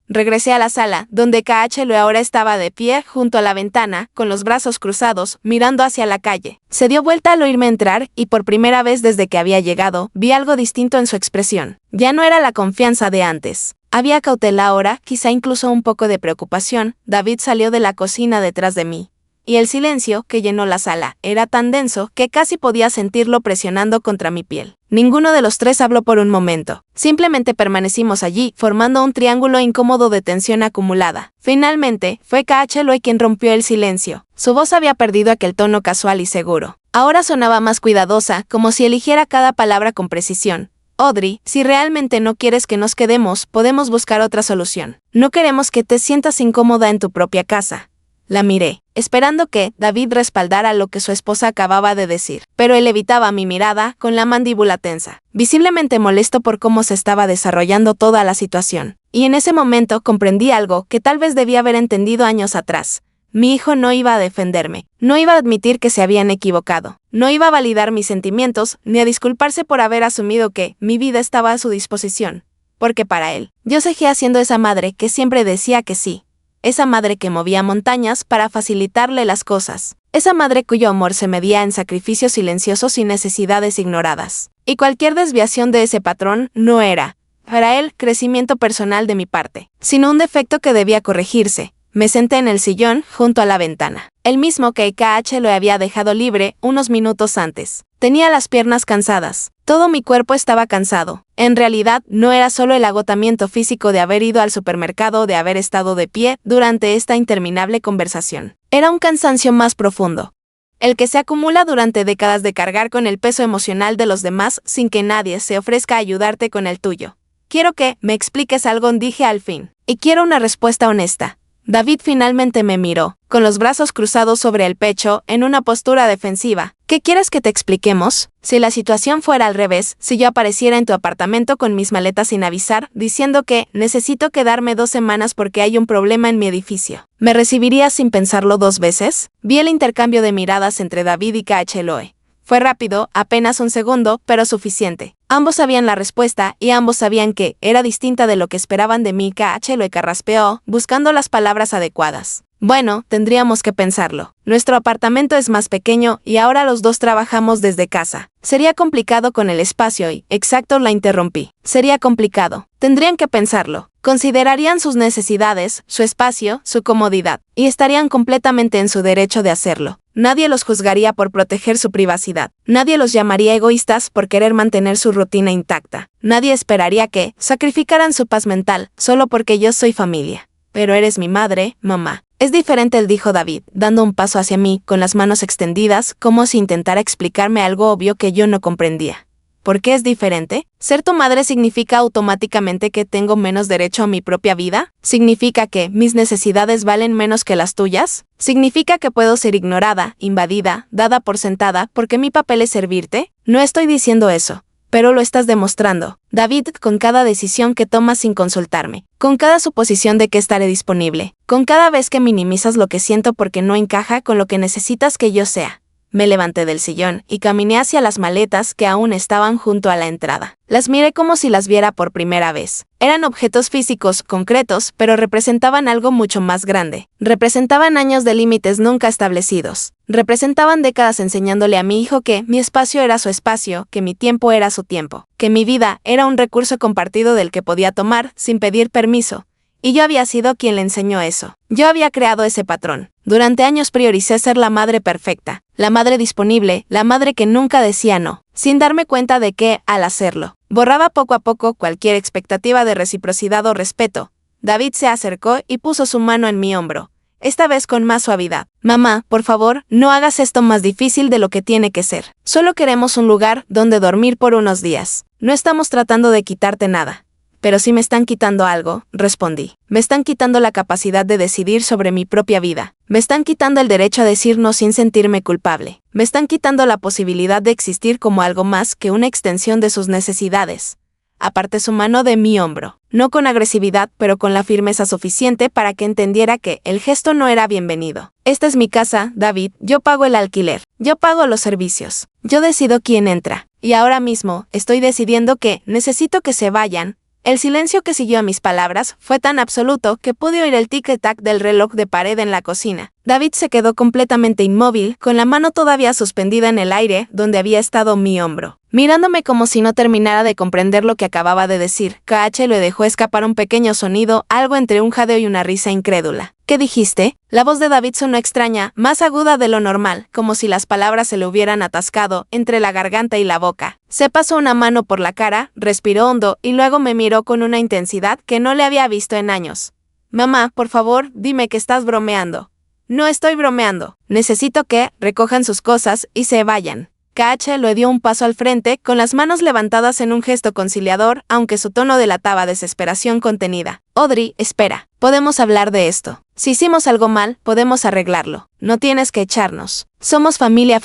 Regresé a la sala, donde KHL ahora estaba de pie junto a la ventana, con los brazos cruzados, mirando hacia la calle. Se dio vuelta al oírme entrar y por primera vez desde que había llegado, vi algo distinto en su expresión. Ya no era la confianza de antes. Había cautela ahora, quizá incluso un poco de preocupación. David salió de la cocina detrás de mí. Y el silencio que llenó la sala era tan denso que casi podía sentirlo presionando contra mi piel. Ninguno de los tres habló por un momento. Simplemente permanecimos allí, formando un triángulo incómodo de tensión acumulada. Finalmente, fue KHL quien rompió el silencio. Su voz había perdido aquel tono casual y seguro. Ahora sonaba más cuidadosa, como si eligiera cada palabra con precisión. Audrey, si realmente no quieres que nos quedemos, podemos buscar otra solución. No queremos que te sientas incómoda en tu propia casa. La miré, esperando que David respaldara lo que su esposa acababa de decir, pero él evitaba mi mirada con la mandíbula tensa, visiblemente molesto por cómo se estaba desarrollando toda la situación. Y en ese momento comprendí algo que tal vez debía haber entendido años atrás. Mi hijo no iba a defenderme, no iba a admitir que se habían equivocado, no iba a validar mis sentimientos, ni a disculparse por haber asumido que mi vida estaba a su disposición. Porque para él, yo seguía siendo esa madre que siempre decía que sí. Esa madre que movía montañas para facilitarle las cosas. Esa madre cuyo amor se medía en sacrificios silenciosos y necesidades ignoradas. Y cualquier desviación de ese patrón no era, para él, crecimiento personal de mi parte, sino un defecto que debía corregirse. Me senté en el sillón, junto a la ventana. El mismo que KH lo había dejado libre unos minutos antes. Tenía las piernas cansadas. Todo mi cuerpo estaba cansado. En realidad, no era solo el agotamiento físico de haber ido al supermercado o de haber estado de pie durante esta interminable conversación. Era un cansancio más profundo. El que se acumula durante décadas de cargar con el peso emocional de los demás sin que nadie se ofrezca a ayudarte con el tuyo. Quiero que me expliques algo, dije al fin. Y quiero una respuesta honesta. David finalmente me miró, con los brazos cruzados sobre el pecho, en una postura defensiva. ¿Qué quieres que te expliquemos? Si la situación fuera al revés, si yo apareciera en tu apartamento con mis maletas sin avisar, diciendo que necesito quedarme 2 semanas porque hay un problema en mi edificio, ¿me recibirías sin pensarlo 2 veces? Vi el intercambio de miradas entre David y KHL. Fue rápido, apenas un segundo, pero suficiente. Ambos sabían la respuesta y ambos sabían que era distinta de lo que esperaban de mí. KH lo carraspeó, buscando las palabras adecuadas. Bueno, tendríamos que pensarlo. Nuestro apartamento es más pequeño y ahora los dos trabajamos desde casa. Sería complicado con el espacio y, exacto, la interrumpí. Sería complicado. Tendrían que pensarlo. Considerarían sus necesidades, su espacio, su comodidad, y estarían completamente en su derecho de hacerlo. Nadie los juzgaría por proteger su privacidad. Nadie los llamaría egoístas por querer mantener su rutina intacta. Nadie esperaría que sacrificaran su paz mental solo porque yo soy familia. Pero eres mi madre, mamá. Es diferente, dijo David, dando un paso hacia mí, con las manos extendidas, como si intentara explicarme algo obvio que yo no comprendía. ¿Por qué es diferente? ¿Ser tu madre significa automáticamente que tengo menos derecho a mi propia vida? ¿Significa que mis necesidades valen menos que las tuyas? ¿Significa que puedo ser ignorada, invadida, dada por sentada porque mi papel es servirte? No estoy diciendo eso. Pero lo estás demostrando, David, con cada decisión que tomas sin consultarme, con cada suposición de que estaré disponible, con cada vez que minimizas lo que siento porque no encaja con lo que necesitas que yo sea. Me levanté del sillón y caminé hacia las maletas que aún estaban junto a la entrada. Las miré como si las viera por primera vez. Eran objetos físicos, concretos, pero representaban algo mucho más grande. Representaban años de límites nunca establecidos. Representaban décadas enseñándole a mi hijo que mi espacio era su espacio, que mi tiempo era su tiempo, que mi vida era un recurso compartido del que podía tomar sin pedir permiso. Y yo había sido quien le enseñó eso. Yo había creado ese patrón. Durante años prioricé ser la madre perfecta, la madre disponible, la madre que nunca decía no, sin darme cuenta de que, al hacerlo, borraba poco a poco cualquier expectativa de reciprocidad o respeto. David se acercó y puso su mano en mi hombro, esta vez con más suavidad. Mamá, por favor, no hagas esto más difícil de lo que tiene que ser. Solo queremos un lugar donde dormir por unos días. No estamos tratando de quitarte nada. Pero si me están quitando algo, respondí. Me están quitando la capacidad de decidir sobre mi propia vida. Me están quitando el derecho a decir no sin sentirme culpable. Me están quitando la posibilidad de existir como algo más que una extensión de sus necesidades. Aparté su mano de mi hombro, no con agresividad, pero con la firmeza suficiente para que entendiera que el gesto no era bienvenido. Esta es mi casa, David, yo pago el alquiler, yo pago los servicios, yo decido quién entra. Y ahora mismo, estoy decidiendo que necesito que se vayan. El silencio que siguió a mis palabras fue tan absoluto que pude oír el tic-tac del reloj de pared en la cocina. David se quedó completamente inmóvil, con la mano todavía suspendida en el aire donde había estado mi hombro, mirándome como si no terminara de comprender lo que acababa de decir. KH le dejó escapar un pequeño sonido, algo entre un jadeo y una risa incrédula. ¿Qué dijiste? La voz de David sonó extraña, más aguda de lo normal, como si las palabras se le hubieran atascado entre la garganta y la boca. Se pasó una mano por la cara, respiró hondo y luego me miró con una intensidad que no le había visto en años. Mamá, por favor, dime que estás bromeando. No estoy bromeando. Necesito que recojan sus cosas y se vayan. KH le dio un paso al frente, con las manos levantadas en un gesto conciliador, aunque su tono delataba desesperación contenida. Audrey, espera. Podemos hablar de esto. Si hicimos algo mal, podemos arreglarlo. No tienes que echarnos. Somos familia.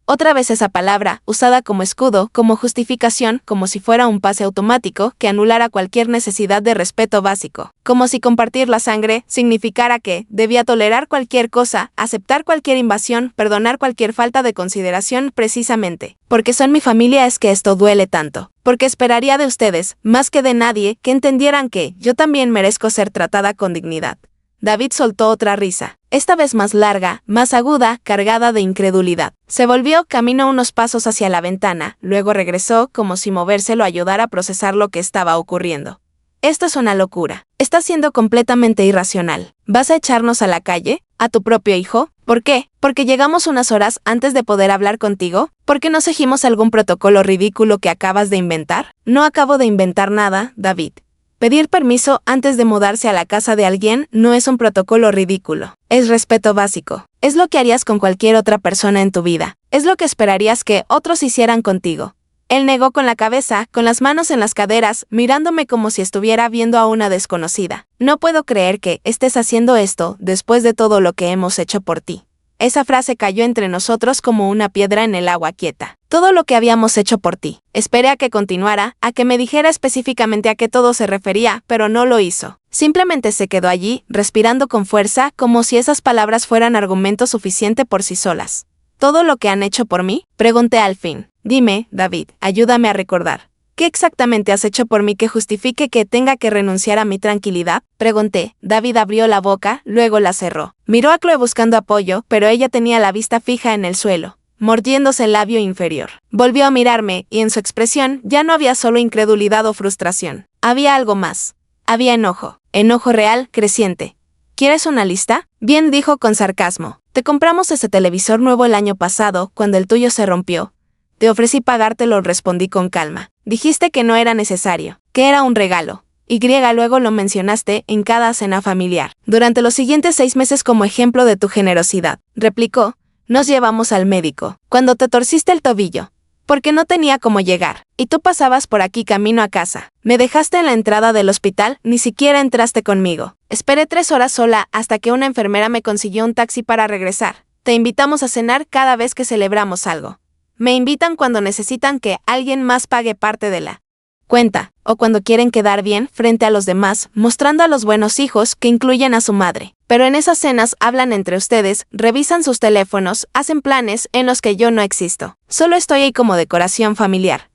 Otra vez esa palabra, usada como escudo, como justificación, como si fuera un pase automático que anulara cualquier necesidad de respeto básico. Como si compartir la sangre significara que debía tolerar cualquier cosa, aceptar cualquier invasión, perdonar cualquier falta de consideración precisamente. Porque son mi familia es que esto duele tanto. Porque esperaría de ustedes, más que de nadie, que entendieran que yo también merezco ser tratada con dignidad. David soltó otra risa, esta vez más larga, más aguda, cargada de incredulidad. Se volvió, caminó unos pasos hacia la ventana, luego regresó como si moverse lo ayudara a procesar lo que estaba ocurriendo. Esto es una locura. Estás siendo completamente irracional. ¿Vas a echarnos a la calle? ¿A tu propio hijo? ¿Por qué? ¿Porque llegamos unas horas antes de poder hablar contigo? ¿Porque no seguimos algún protocolo ridículo que acabas de inventar? No acabo de inventar nada, David. Pedir permiso antes de mudarse a la casa de alguien no es un protocolo ridículo. Es respeto básico. Es lo que harías con cualquier otra persona en tu vida. Es lo que esperarías que otros hicieran contigo. Él negó con la cabeza, con las manos en las caderas, mirándome como si estuviera viendo a una desconocida. No puedo creer que estés haciendo esto después de todo lo que hemos hecho por ti. Esa frase cayó entre nosotros como una piedra en el agua quieta. Todo lo que habíamos hecho por ti. Esperé a que continuara, a que me dijera específicamente a qué todo se refería, pero no lo hizo. Simplemente se quedó allí, respirando con fuerza, como si esas palabras fueran argumento suficiente por sí solas. ¿Todo lo que han hecho por mí? Pregunté al fin. Dime, David, ayúdame a recordar. ¿Qué exactamente has hecho por mí que justifique que tenga que renunciar a mi tranquilidad? Pregunté. David abrió la boca, luego la cerró. Miró a Chloe buscando apoyo, pero ella tenía la vista fija en el suelo, mordiéndose el labio inferior. Volvió a mirarme, y en su expresión ya no había solo incredulidad o frustración. Había algo más. Había enojo. Enojo real, creciente. ¿Quieres una lista? Bien, dijo con sarcasmo. Te compramos ese televisor nuevo el año pasado, cuando el tuyo se rompió. Te ofrecí pagártelo, respondí con calma. Dijiste que no era necesario, que era un regalo. Y luego lo mencionaste en cada cena familiar. Durante los siguientes 6 meses como ejemplo de tu generosidad, replicó. Nos llevamos al médico. Cuando te torciste el tobillo. Porque no tenía cómo llegar. Y tú pasabas por aquí camino a casa. Me dejaste en la entrada del hospital, ni siquiera entraste conmigo. Esperé 3 horas sola hasta que una enfermera me consiguió un taxi para regresar. Te invitamos a cenar cada vez que celebramos algo. Me invitan cuando necesitan que alguien más pague parte de la cuenta, o cuando quieren quedar bien frente a los demás, mostrando a los buenos hijos que incluyen a su madre. Pero en esas cenas hablan entre ustedes, revisan sus teléfonos, hacen planes en los que yo no existo. Solo estoy ahí como decoración familiar.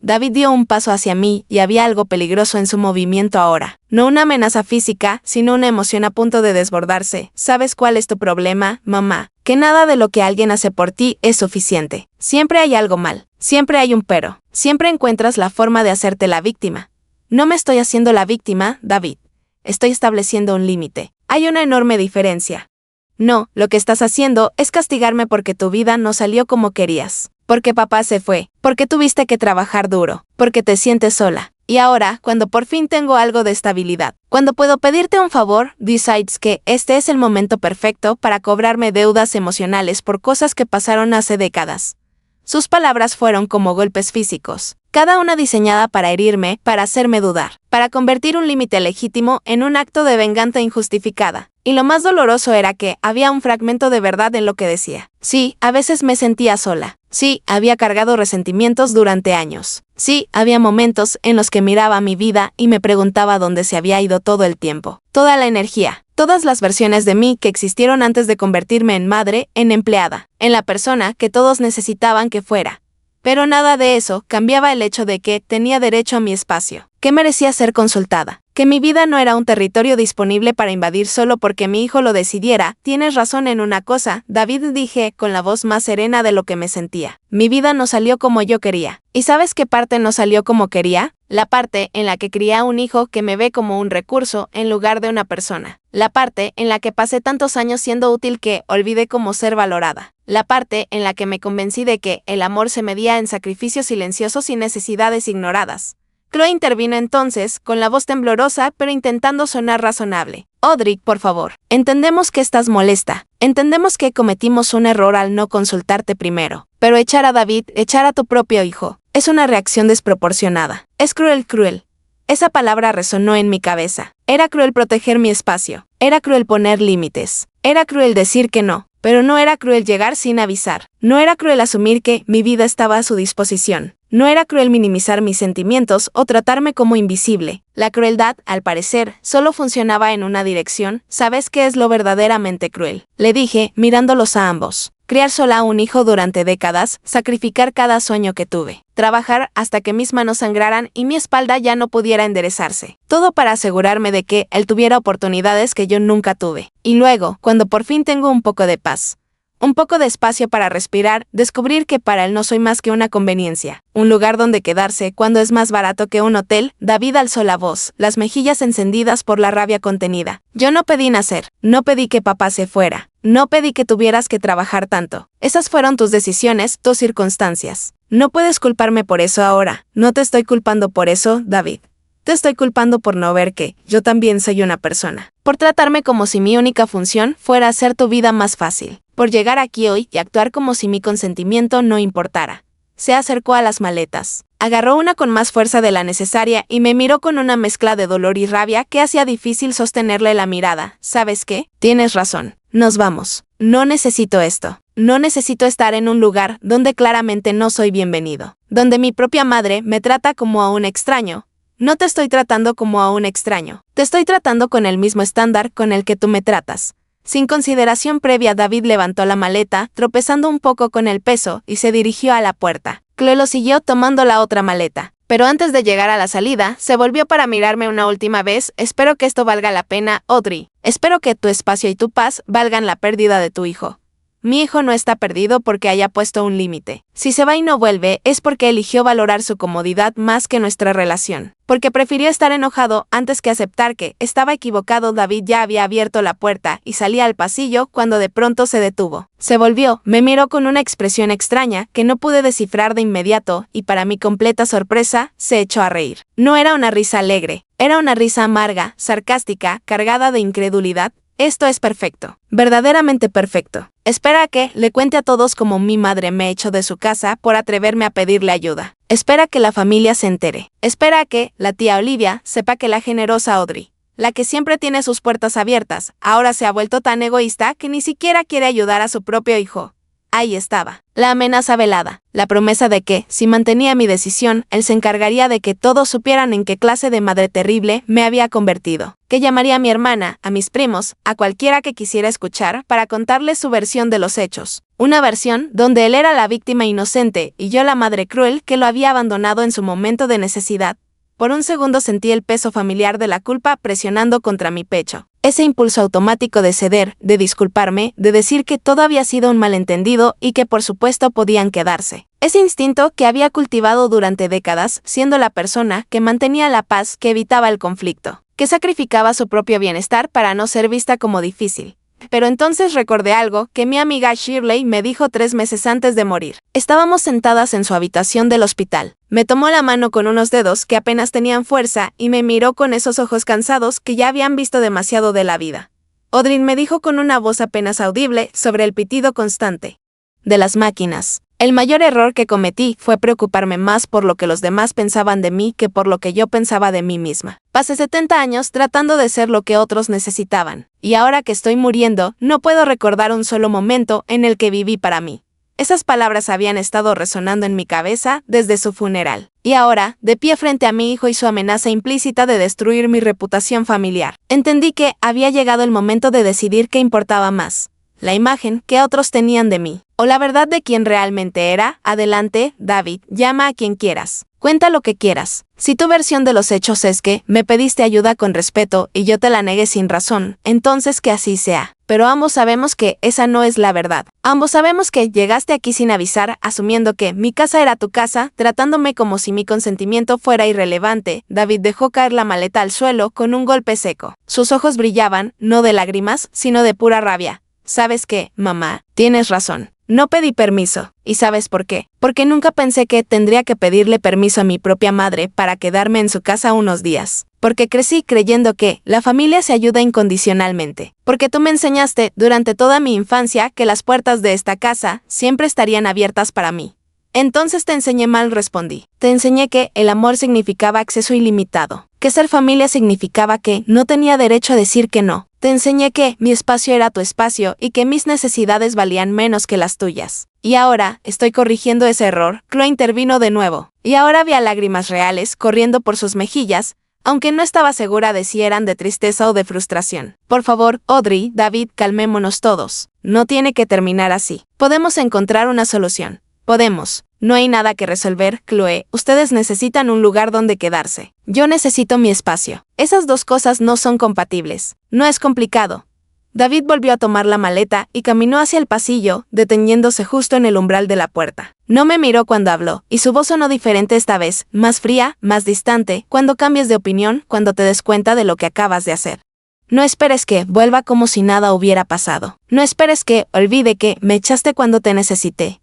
David dio un paso hacia mí y había algo peligroso en su movimiento ahora. No una amenaza física, sino una emoción a punto de desbordarse. ¿Sabes cuál es tu problema, mamá? Que nada de lo que alguien hace por ti es suficiente. Siempre hay algo mal. Siempre hay un pero. Siempre encuentras la forma de hacerte la víctima. No me estoy haciendo la víctima, David. Estoy estableciendo un límite. Hay una enorme diferencia. No, lo que estás haciendo es castigarme porque tu vida no salió como querías. Porque papá se fue, porque tuviste que trabajar duro, porque te sientes sola. Y ahora, cuando por fin tengo algo de estabilidad, cuando puedo pedirte un favor, decides que este es el momento perfecto para cobrarme deudas emocionales por cosas que pasaron hace décadas. Sus palabras fueron como golpes físicos, cada una diseñada para herirme, para hacerme dudar, para convertir un límite legítimo en un acto de venganza injustificada. Y lo más doloroso era que había un fragmento de verdad en lo que decía. Sí, a veces me sentía sola. Sí, había cargado resentimientos durante años. Sí, había momentos en los que miraba mi vida y me preguntaba dónde se había ido todo el tiempo. Toda la energía, todas las versiones de mí que existieron antes de convertirme en madre, en empleada, en la persona que todos necesitaban que fuera. Pero nada de eso cambiaba el hecho de que tenía derecho a mi espacio, que merecía ser consultada, que mi vida no era un territorio disponible para invadir solo porque mi hijo lo decidiera. Tienes razón en una cosa, David, dije con la voz más serena de lo que me sentía. Mi vida no salió como yo quería. ¿Y sabes qué parte no salió como quería? La parte en la que crié a un hijo que me ve como un recurso en lugar de una persona. La parte en la que pasé tantos años siendo útil que olvidé cómo ser valorada. La parte en la que me convencí de que el amor se medía en sacrificios silenciosos y necesidades ignoradas. Chloe intervino entonces, con la voz temblorosa pero intentando sonar razonable. Audrey, por favor, entendemos que estás molesta. Entendemos que cometimos un error al no consultarte primero. Pero echar a David, echar a tu propio hijo, es una reacción desproporcionada. Es cruel. Esa palabra resonó en mi cabeza. Era cruel proteger mi espacio. Era cruel poner límites. Era cruel decir que no. Pero no era cruel llegar sin avisar. No era cruel asumir que mi vida estaba a su disposición. No era cruel minimizar mis sentimientos o tratarme como invisible. La crueldad, al parecer, solo funcionaba en una dirección. ¿Sabes qué es lo verdaderamente cruel? Le dije, mirándolos a ambos. Criar sola a un hijo durante décadas, sacrificar cada sueño que tuve, trabajar hasta que mis manos sangraran y mi espalda ya no pudiera enderezarse. Todo para asegurarme de que él tuviera oportunidades que yo nunca tuve. Y luego, cuando por fin tengo un poco de paz, un poco de espacio para respirar, descubrir que para él no soy más que una conveniencia, un lugar donde quedarse cuando es más barato que un hotel. David alzó la voz, las mejillas encendidas por la rabia contenida. Yo no pedí nacer, no pedí que papá se fuera, no pedí que tuvieras que trabajar tanto. Esas fueron tus decisiones, tus circunstancias. No puedes culparme por eso ahora, no te estoy culpando por eso, David. Te estoy culpando por no ver que yo también soy una persona, por tratarme como si mi única función fuera hacer tu vida más fácil, por llegar aquí hoy y actuar como si mi consentimiento no importara. Se acercó a las maletas, agarró una con más fuerza de la necesaria y me miró con una mezcla de dolor y rabia que hacía difícil sostenerle la mirada. ¿Sabes qué? Tienes razón. Nos vamos. No necesito esto. No necesito estar en un lugar donde claramente no soy bienvenido, donde mi propia madre me trata como a un extraño. No te estoy tratando como a un extraño. Te estoy tratando con el mismo estándar con el que tú me tratas. Sin consideración previa, David levantó la maleta, tropezando un poco con el peso, y se dirigió a la puerta. Chloe lo siguió tomando la otra maleta. Pero antes de llegar a la salida, se volvió para mirarme una última vez. Espero que esto valga la pena, Audrey. Espero que tu espacio y tu paz valgan la pérdida de tu hijo. Mi hijo no está perdido porque haya puesto un límite. Si se va y no vuelve, es porque eligió valorar su comodidad más que nuestra relación. Porque prefirió estar enojado antes que aceptar que estaba equivocado. David ya había abierto la puerta y salía al pasillo cuando de pronto se detuvo. Se volvió, me miró con una expresión extraña que no pude descifrar de inmediato y para mi completa sorpresa, se echó a reír. No era una risa alegre, era una risa amarga, sarcástica, cargada de incredulidad. Esto es perfecto, verdaderamente perfecto. Espera a que le cuente a todos cómo mi madre me echó de su casa por atreverme a pedirle ayuda. Espera que la familia se entere. Espera a que la tía Olivia sepa que la generosa Audrey, la que siempre tiene sus puertas abiertas, ahora se ha vuelto tan egoísta que ni siquiera quiere ayudar a su propio hijo. Ahí estaba, la amenaza velada, la promesa de que, si mantenía mi decisión, él se encargaría de que todos supieran en qué clase de madre terrible me había convertido, que llamaría a mi hermana, a mis primos, a cualquiera que quisiera escuchar para contarles su versión de los hechos. Una versión donde él era la víctima inocente y yo la madre cruel que lo había abandonado en su momento de necesidad. Por un segundo sentí el peso familiar de la culpa presionando contra mi pecho. Ese impulso automático de ceder, de disculparme, de decir que todo había sido un malentendido y que por supuesto podían quedarse. Ese instinto que había cultivado durante décadas, siendo la persona que mantenía la paz, que evitaba el conflicto, que sacrificaba su propio bienestar para no ser vista como difícil. Pero entonces recordé algo que mi amiga Shirley me dijo 3 meses antes de morir. Estábamos sentadas en su habitación del hospital. Me tomó la mano con unos dedos que apenas tenían fuerza y me miró con esos ojos cansados que ya habían visto demasiado de la vida. Audrey, me dijo con una voz apenas audible sobre el pitido constante de las máquinas. El mayor error que cometí fue preocuparme más por lo que los demás pensaban de mí que por lo que yo pensaba de mí misma. Pasé 70 años tratando de ser lo que otros necesitaban, y ahora que estoy muriendo, no puedo recordar un solo momento en el que viví para mí. Esas palabras habían estado resonando en mi cabeza desde su funeral. Y ahora, de pie frente a mi hijo y su amenaza implícita de destruir mi reputación familiar, entendí que había llegado el momento de decidir qué importaba más. La imagen que otros tenían de mí, o la verdad de quién realmente era. Adelante, David, llama a quien quieras. Cuenta lo que quieras. Si tu versión de los hechos es que me pediste ayuda con respeto y yo te la negué sin razón, entonces que así sea. Pero ambos sabemos que esa no es la verdad. Ambos sabemos que llegaste aquí sin avisar, asumiendo que mi casa era tu casa, tratándome como si mi consentimiento fuera irrelevante. David dejó caer la maleta al suelo con un golpe seco. Sus ojos brillaban, no de lágrimas, sino de pura rabia. ¿Sabes qué, mamá? Tienes razón. No pedí permiso. ¿Y sabes por qué? Porque nunca pensé que tendría que pedirle permiso a mi propia madre para quedarme en su casa unos días. Porque crecí creyendo que la familia se ayuda incondicionalmente. Porque tú me enseñaste durante toda mi infancia que las puertas de esta casa siempre estarían abiertas para mí. Entonces te enseñé mal, respondí. Te enseñé que el amor significaba acceso ilimitado. Que ser familia significaba que no tenía derecho a decir que no. Te enseñé que mi espacio era tu espacio y que mis necesidades valían menos que las tuyas. Y ahora estoy corrigiendo ese error. Chloe intervino de nuevo. Y ahora había lágrimas reales corriendo por sus mejillas, aunque no estaba segura de si eran de tristeza o de frustración. Por favor, Audrey, David, calmémonos todos. No tiene que terminar así. Podemos encontrar una solución. Podemos. No hay nada que resolver, Chloe. Ustedes necesitan un lugar donde quedarse. Yo necesito mi espacio. Esas dos cosas no son compatibles. No es complicado. David volvió a tomar la maleta y caminó hacia el pasillo, deteniéndose justo en el umbral de la puerta. No me miró cuando habló, y su voz sonó diferente esta vez, más fría, más distante. Cuando cambies de opinión, cuando te des cuenta de lo que acabas de hacer. No esperes que vuelva como si nada hubiera pasado. No esperes que olvide que me echaste cuando te necesité.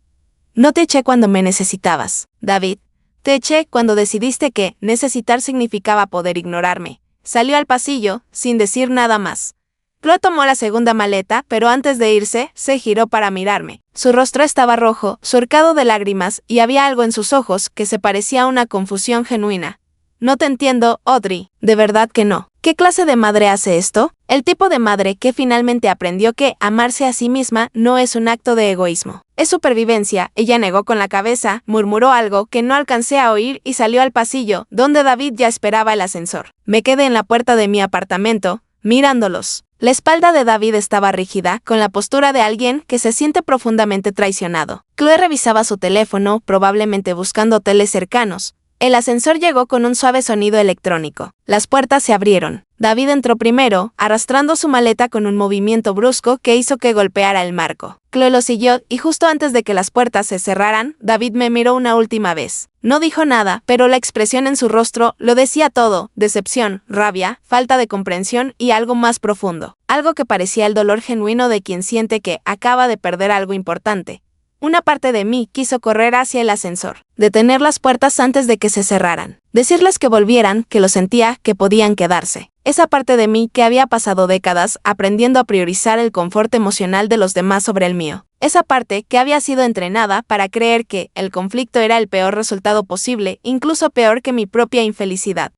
No te eché cuando me necesitabas, David. Te eché cuando decidiste que necesitar significaba poder ignorarme. Salió al pasillo, sin decir nada más. Chloe tomó la segunda maleta, pero antes de irse, se giró para mirarme. Su rostro estaba rojo, surcado de lágrimas, y había algo en sus ojos que se parecía a una confusión genuina. No te entiendo, Audrey. De verdad que no. ¿Qué clase de madre hace esto? El tipo de madre que finalmente aprendió que amarse a sí misma no es un acto de egoísmo. Es supervivencia. Ella negó con la cabeza, murmuró algo que no alcancé a oír y salió al pasillo, donde David ya esperaba el ascensor. Me quedé en la puerta de mi apartamento, mirándolos. La espalda de David estaba rígida, con la postura de alguien que se siente profundamente traicionado. Chloe revisaba su teléfono, probablemente buscando hoteles cercanos. El ascensor llegó con un suave sonido electrónico. Las puertas se abrieron. David entró primero, arrastrando su maleta con un movimiento brusco que hizo que golpeara el marco. Chloe lo siguió y justo antes de que las puertas se cerraran, David me miró una última vez. No dijo nada, pero la expresión en su rostro lo decía todo: decepción, rabia, falta de comprensión y algo más profundo. Algo que parecía el dolor genuino de quien siente que acaba de perder algo importante. Una parte de mí quiso correr hacia el ascensor, detener las puertas antes de que se cerraran, decirles que volvieran, que lo sentía, que podían quedarse. Esa parte de mí que había pasado décadas aprendiendo a priorizar el confort emocional de los demás sobre el mío. Esa parte que había sido entrenada para creer que el conflicto era el peor resultado posible, incluso peor que mi propia infelicidad.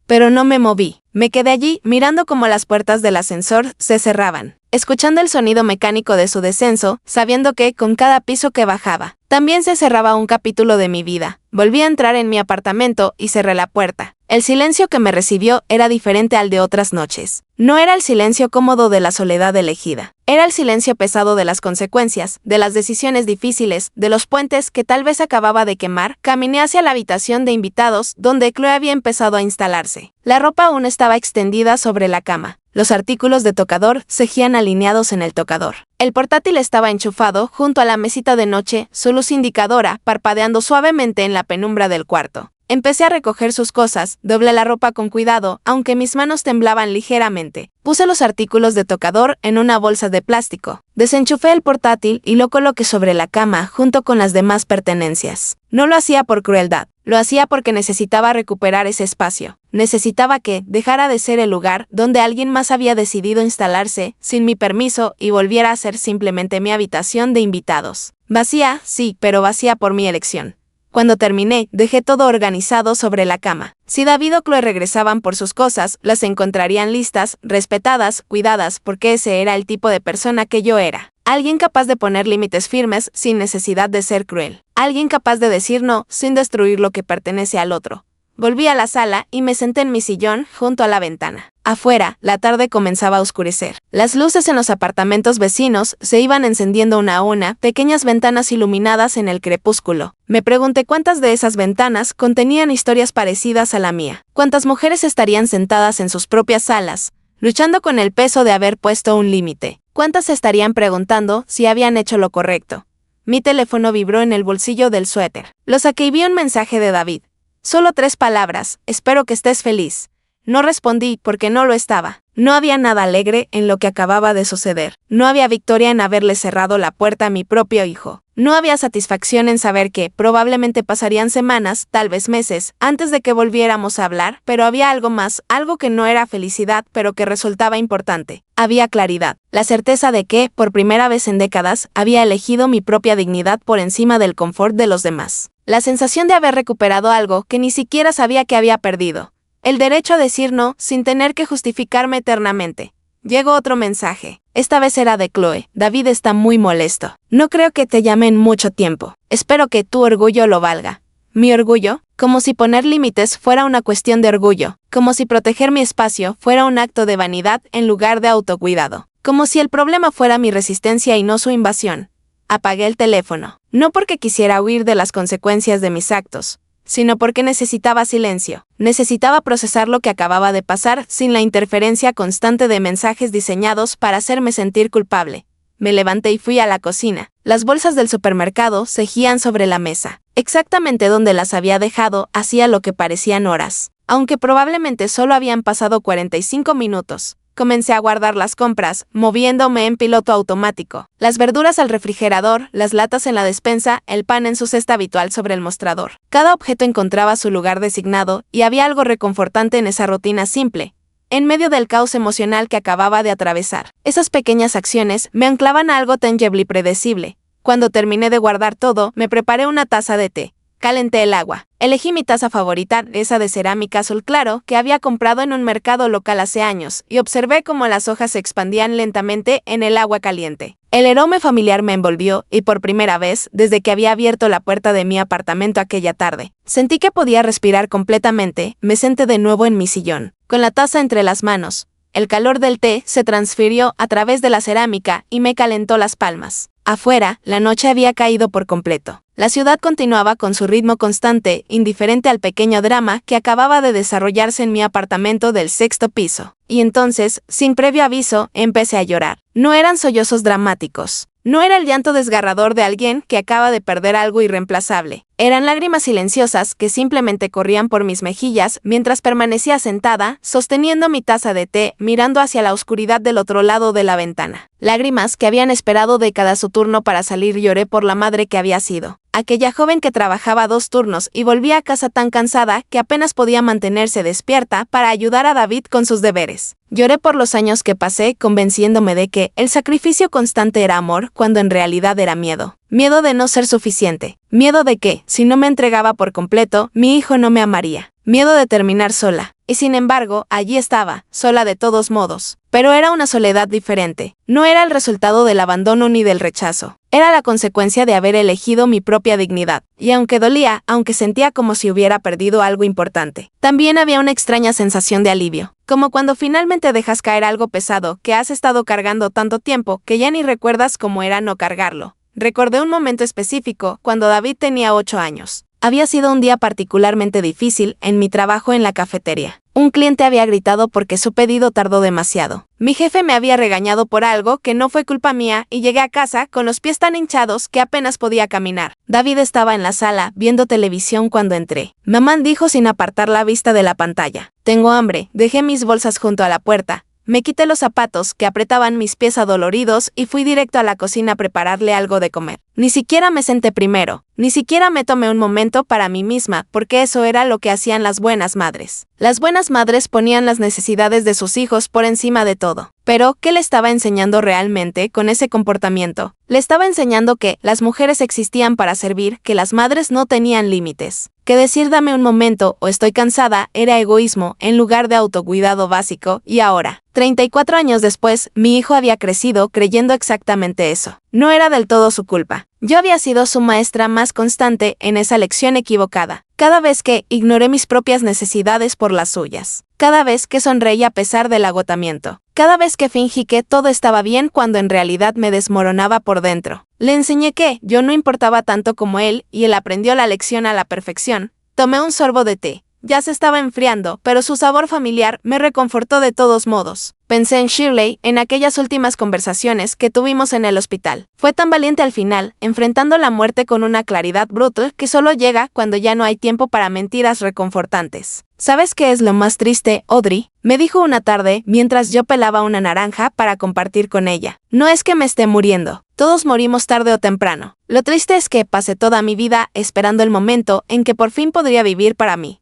Pero no me moví. Me quedé allí mirando cómo las puertas del ascensor se cerraban, escuchando el sonido mecánico de su descenso, sabiendo que, con cada piso que bajaba, también se cerraba un capítulo de mi vida. Volví a entrar en mi apartamento y cerré la puerta. El silencio que me recibió era diferente al de otras noches. No era el silencio cómodo de la soledad elegida. Era el silencio pesado de las consecuencias, de las decisiones difíciles, de los puentes que tal vez acababa de quemar. Caminé hacia la habitación de invitados, donde Chloe había empezado a instalarse. La ropa aún estaba extendida sobre la cama. Los artículos de tocador seguían alineados en el tocador. El portátil estaba enchufado junto a la mesita de noche, su luz indicadora parpadeando suavemente en la penumbra del cuarto. Empecé a recoger sus cosas, doblé la ropa con cuidado, aunque mis manos temblaban ligeramente. Puse los artículos de tocador en una bolsa de plástico. Desenchufé el portátil y lo coloqué sobre la cama junto con las demás pertenencias. No lo hacía por crueldad, lo hacía porque necesitaba recuperar ese espacio. Necesitaba que dejara de ser el lugar donde alguien más había decidido instalarse sin mi permiso y volviera a ser simplemente mi habitación de invitados. Vacía, sí, pero vacía por mi elección. Cuando terminé, dejé todo organizado sobre la cama. Si David o Chloe regresaban por sus cosas, las encontrarían listas, respetadas, cuidadas, porque ese era el tipo de persona que yo era. Alguien capaz de poner límites firmes sin necesidad de ser cruel. Alguien capaz de decir no sin destruir lo que pertenece al otro. Volví a la sala y me senté en mi sillón junto a la ventana. Afuera, la tarde comenzaba a oscurecer. Las luces en los apartamentos vecinos se iban encendiendo una a una, pequeñas ventanas iluminadas en el crepúsculo. Me pregunté cuántas de esas ventanas contenían historias parecidas a la mía. Cuántas mujeres estarían sentadas en sus propias salas, luchando con el peso de haber puesto un límite. Cuántas se estarían preguntando si habían hecho lo correcto. Mi teléfono vibró en el bolsillo del suéter. Lo saqué y vi un mensaje de David. Solo 3 palabras: espero que estés feliz. No respondí porque no lo estaba. No había nada alegre en lo que acababa de suceder. No había victoria en haberle cerrado la puerta a mi propio hijo. No había satisfacción en saber que probablemente pasarían semanas, tal vez meses, antes de que volviéramos a hablar, pero había algo más, algo que no era felicidad, pero que resultaba importante. Había claridad, la certeza de que, por primera vez en décadas, había elegido mi propia dignidad por encima del confort de los demás. La sensación de haber recuperado algo que ni siquiera sabía que había perdido. El derecho a decir no sin tener que justificarme eternamente. Llegó otro mensaje. Esta vez era de Chloe. David está muy molesto. No creo que te llame en mucho tiempo. Espero que tu orgullo lo valga. ¿Mi orgullo? Como si poner límites fuera una cuestión de orgullo. Como si proteger mi espacio fuera un acto de vanidad en lugar de autocuidado. Como si el problema fuera mi resistencia y no su invasión. Apagué el teléfono. No porque quisiera huir de las consecuencias de mis actos, sino porque necesitaba silencio. Necesitaba procesar lo que acababa de pasar sin la interferencia constante de mensajes diseñados para hacerme sentir culpable. Me levanté y fui a la cocina. Las bolsas del supermercado seguían sobre la mesa. Exactamente donde las había dejado hacía lo que parecían horas, aunque probablemente solo habían pasado 45 minutos. Comencé a guardar las compras, moviéndome en piloto automático. Las verduras al refrigerador, las latas en la despensa, el pan en su cesta habitual sobre el mostrador. Cada objeto encontraba su lugar designado y había algo reconfortante en esa rutina simple, en medio del caos emocional que acababa de atravesar. Esas pequeñas acciones me anclaban a algo tangible y predecible. Cuando terminé de guardar todo, me preparé una taza de té. Calenté el agua. Elegí mi taza favorita, esa de cerámica azul claro, que había comprado en un mercado local hace años, y observé cómo las hojas se expandían lentamente en el agua caliente. El aroma familiar me envolvió, y por primera vez, desde que había abierto la puerta de mi apartamento aquella tarde, sentí que podía respirar completamente. Me senté de nuevo en mi sillón, con la taza entre las manos, El calor del té se transfirió a través de la cerámica y me calentó las palmas. Afuera, la noche había caído por completo. La ciudad continuaba con su ritmo constante, indiferente al pequeño drama que acababa de desarrollarse en mi apartamento del 6º piso. Y entonces, sin previo aviso, empecé a llorar. No eran sollozos dramáticos. No era el llanto desgarrador de alguien que acaba de perder algo irreemplazable. Eran lágrimas silenciosas que simplemente corrían por mis mejillas mientras permanecía sentada, sosteniendo mi taza de té, mirando hacia la oscuridad del otro lado de la ventana. Lágrimas que habían esperado décadas su turno para salir. Lloré por la madre que había sido. Aquella joven que trabajaba 2 turnos y volvía a casa tan cansada que apenas podía mantenerse despierta para ayudar a David con sus deberes. Lloré por los años que pasé convenciéndome de que el sacrificio constante era amor cuando en realidad era miedo. Miedo de no ser suficiente. Miedo de que, si no me entregaba por completo, mi hijo no me amaría. Miedo de terminar sola. Y sin embargo, allí estaba, sola de todos modos. Pero era una soledad diferente. No era el resultado del abandono ni del rechazo. Era la consecuencia de haber elegido mi propia dignidad. Y aunque dolía, aunque sentía como si hubiera perdido algo importante, también había una extraña sensación de alivio. Como cuando finalmente dejas caer algo pesado que has estado cargando tanto tiempo que ya ni recuerdas cómo era no cargarlo. Recordé un momento específico cuando David tenía 8 años. Había sido un día particularmente difícil en mi trabajo en la cafetería. Un cliente había gritado porque su pedido tardó demasiado. Mi jefe me había regañado por algo que no fue culpa mía y llegué a casa con los pies tan hinchados que apenas podía caminar. David estaba en la sala viendo televisión cuando entré. Mamá dijo sin apartar la vista de la pantalla. Tengo hambre. Dejé mis bolsas junto a la puerta. Me quité los zapatos que apretaban mis pies adoloridos y fui directo a la cocina a prepararle algo de comer. Ni siquiera me senté primero, ni siquiera me tomé un momento para mí misma, porque eso era lo que hacían las buenas madres. Las buenas madres ponían las necesidades de sus hijos por encima de todo. Pero, ¿qué le estaba enseñando realmente con ese comportamiento? Le estaba enseñando que las mujeres existían para servir, que las madres no tenían límites. Que decir dame un momento o estoy cansada era egoísmo en lugar de autocuidado básico, y ahora, 34 años después, mi hijo había crecido creyendo exactamente eso. No era del todo su culpa. Yo había sido su maestra más constante en esa lección equivocada. Cada vez que ignoré mis propias necesidades por las suyas. Cada vez que sonreí a pesar del agotamiento. Cada vez que fingí que todo estaba bien cuando en realidad me desmoronaba por dentro. Le enseñé que yo no importaba tanto como él y él aprendió la lección a la perfección. Tomé un sorbo de té. Ya se estaba enfriando, pero su sabor familiar me reconfortó de todos modos. Pensé en Shirley, en aquellas últimas conversaciones que tuvimos en el hospital. Fue tan valiente al final, enfrentando la muerte con una claridad brutal que solo llega cuando ya no hay tiempo para mentiras reconfortantes. ¿Sabes qué es lo más triste, Audrey? Me dijo una tarde mientras yo pelaba una naranja para compartir con ella. No es que me esté muriendo. Todos morimos tarde o temprano. Lo triste es que pasé toda mi vida esperando el momento en que por fin podría vivir para mí.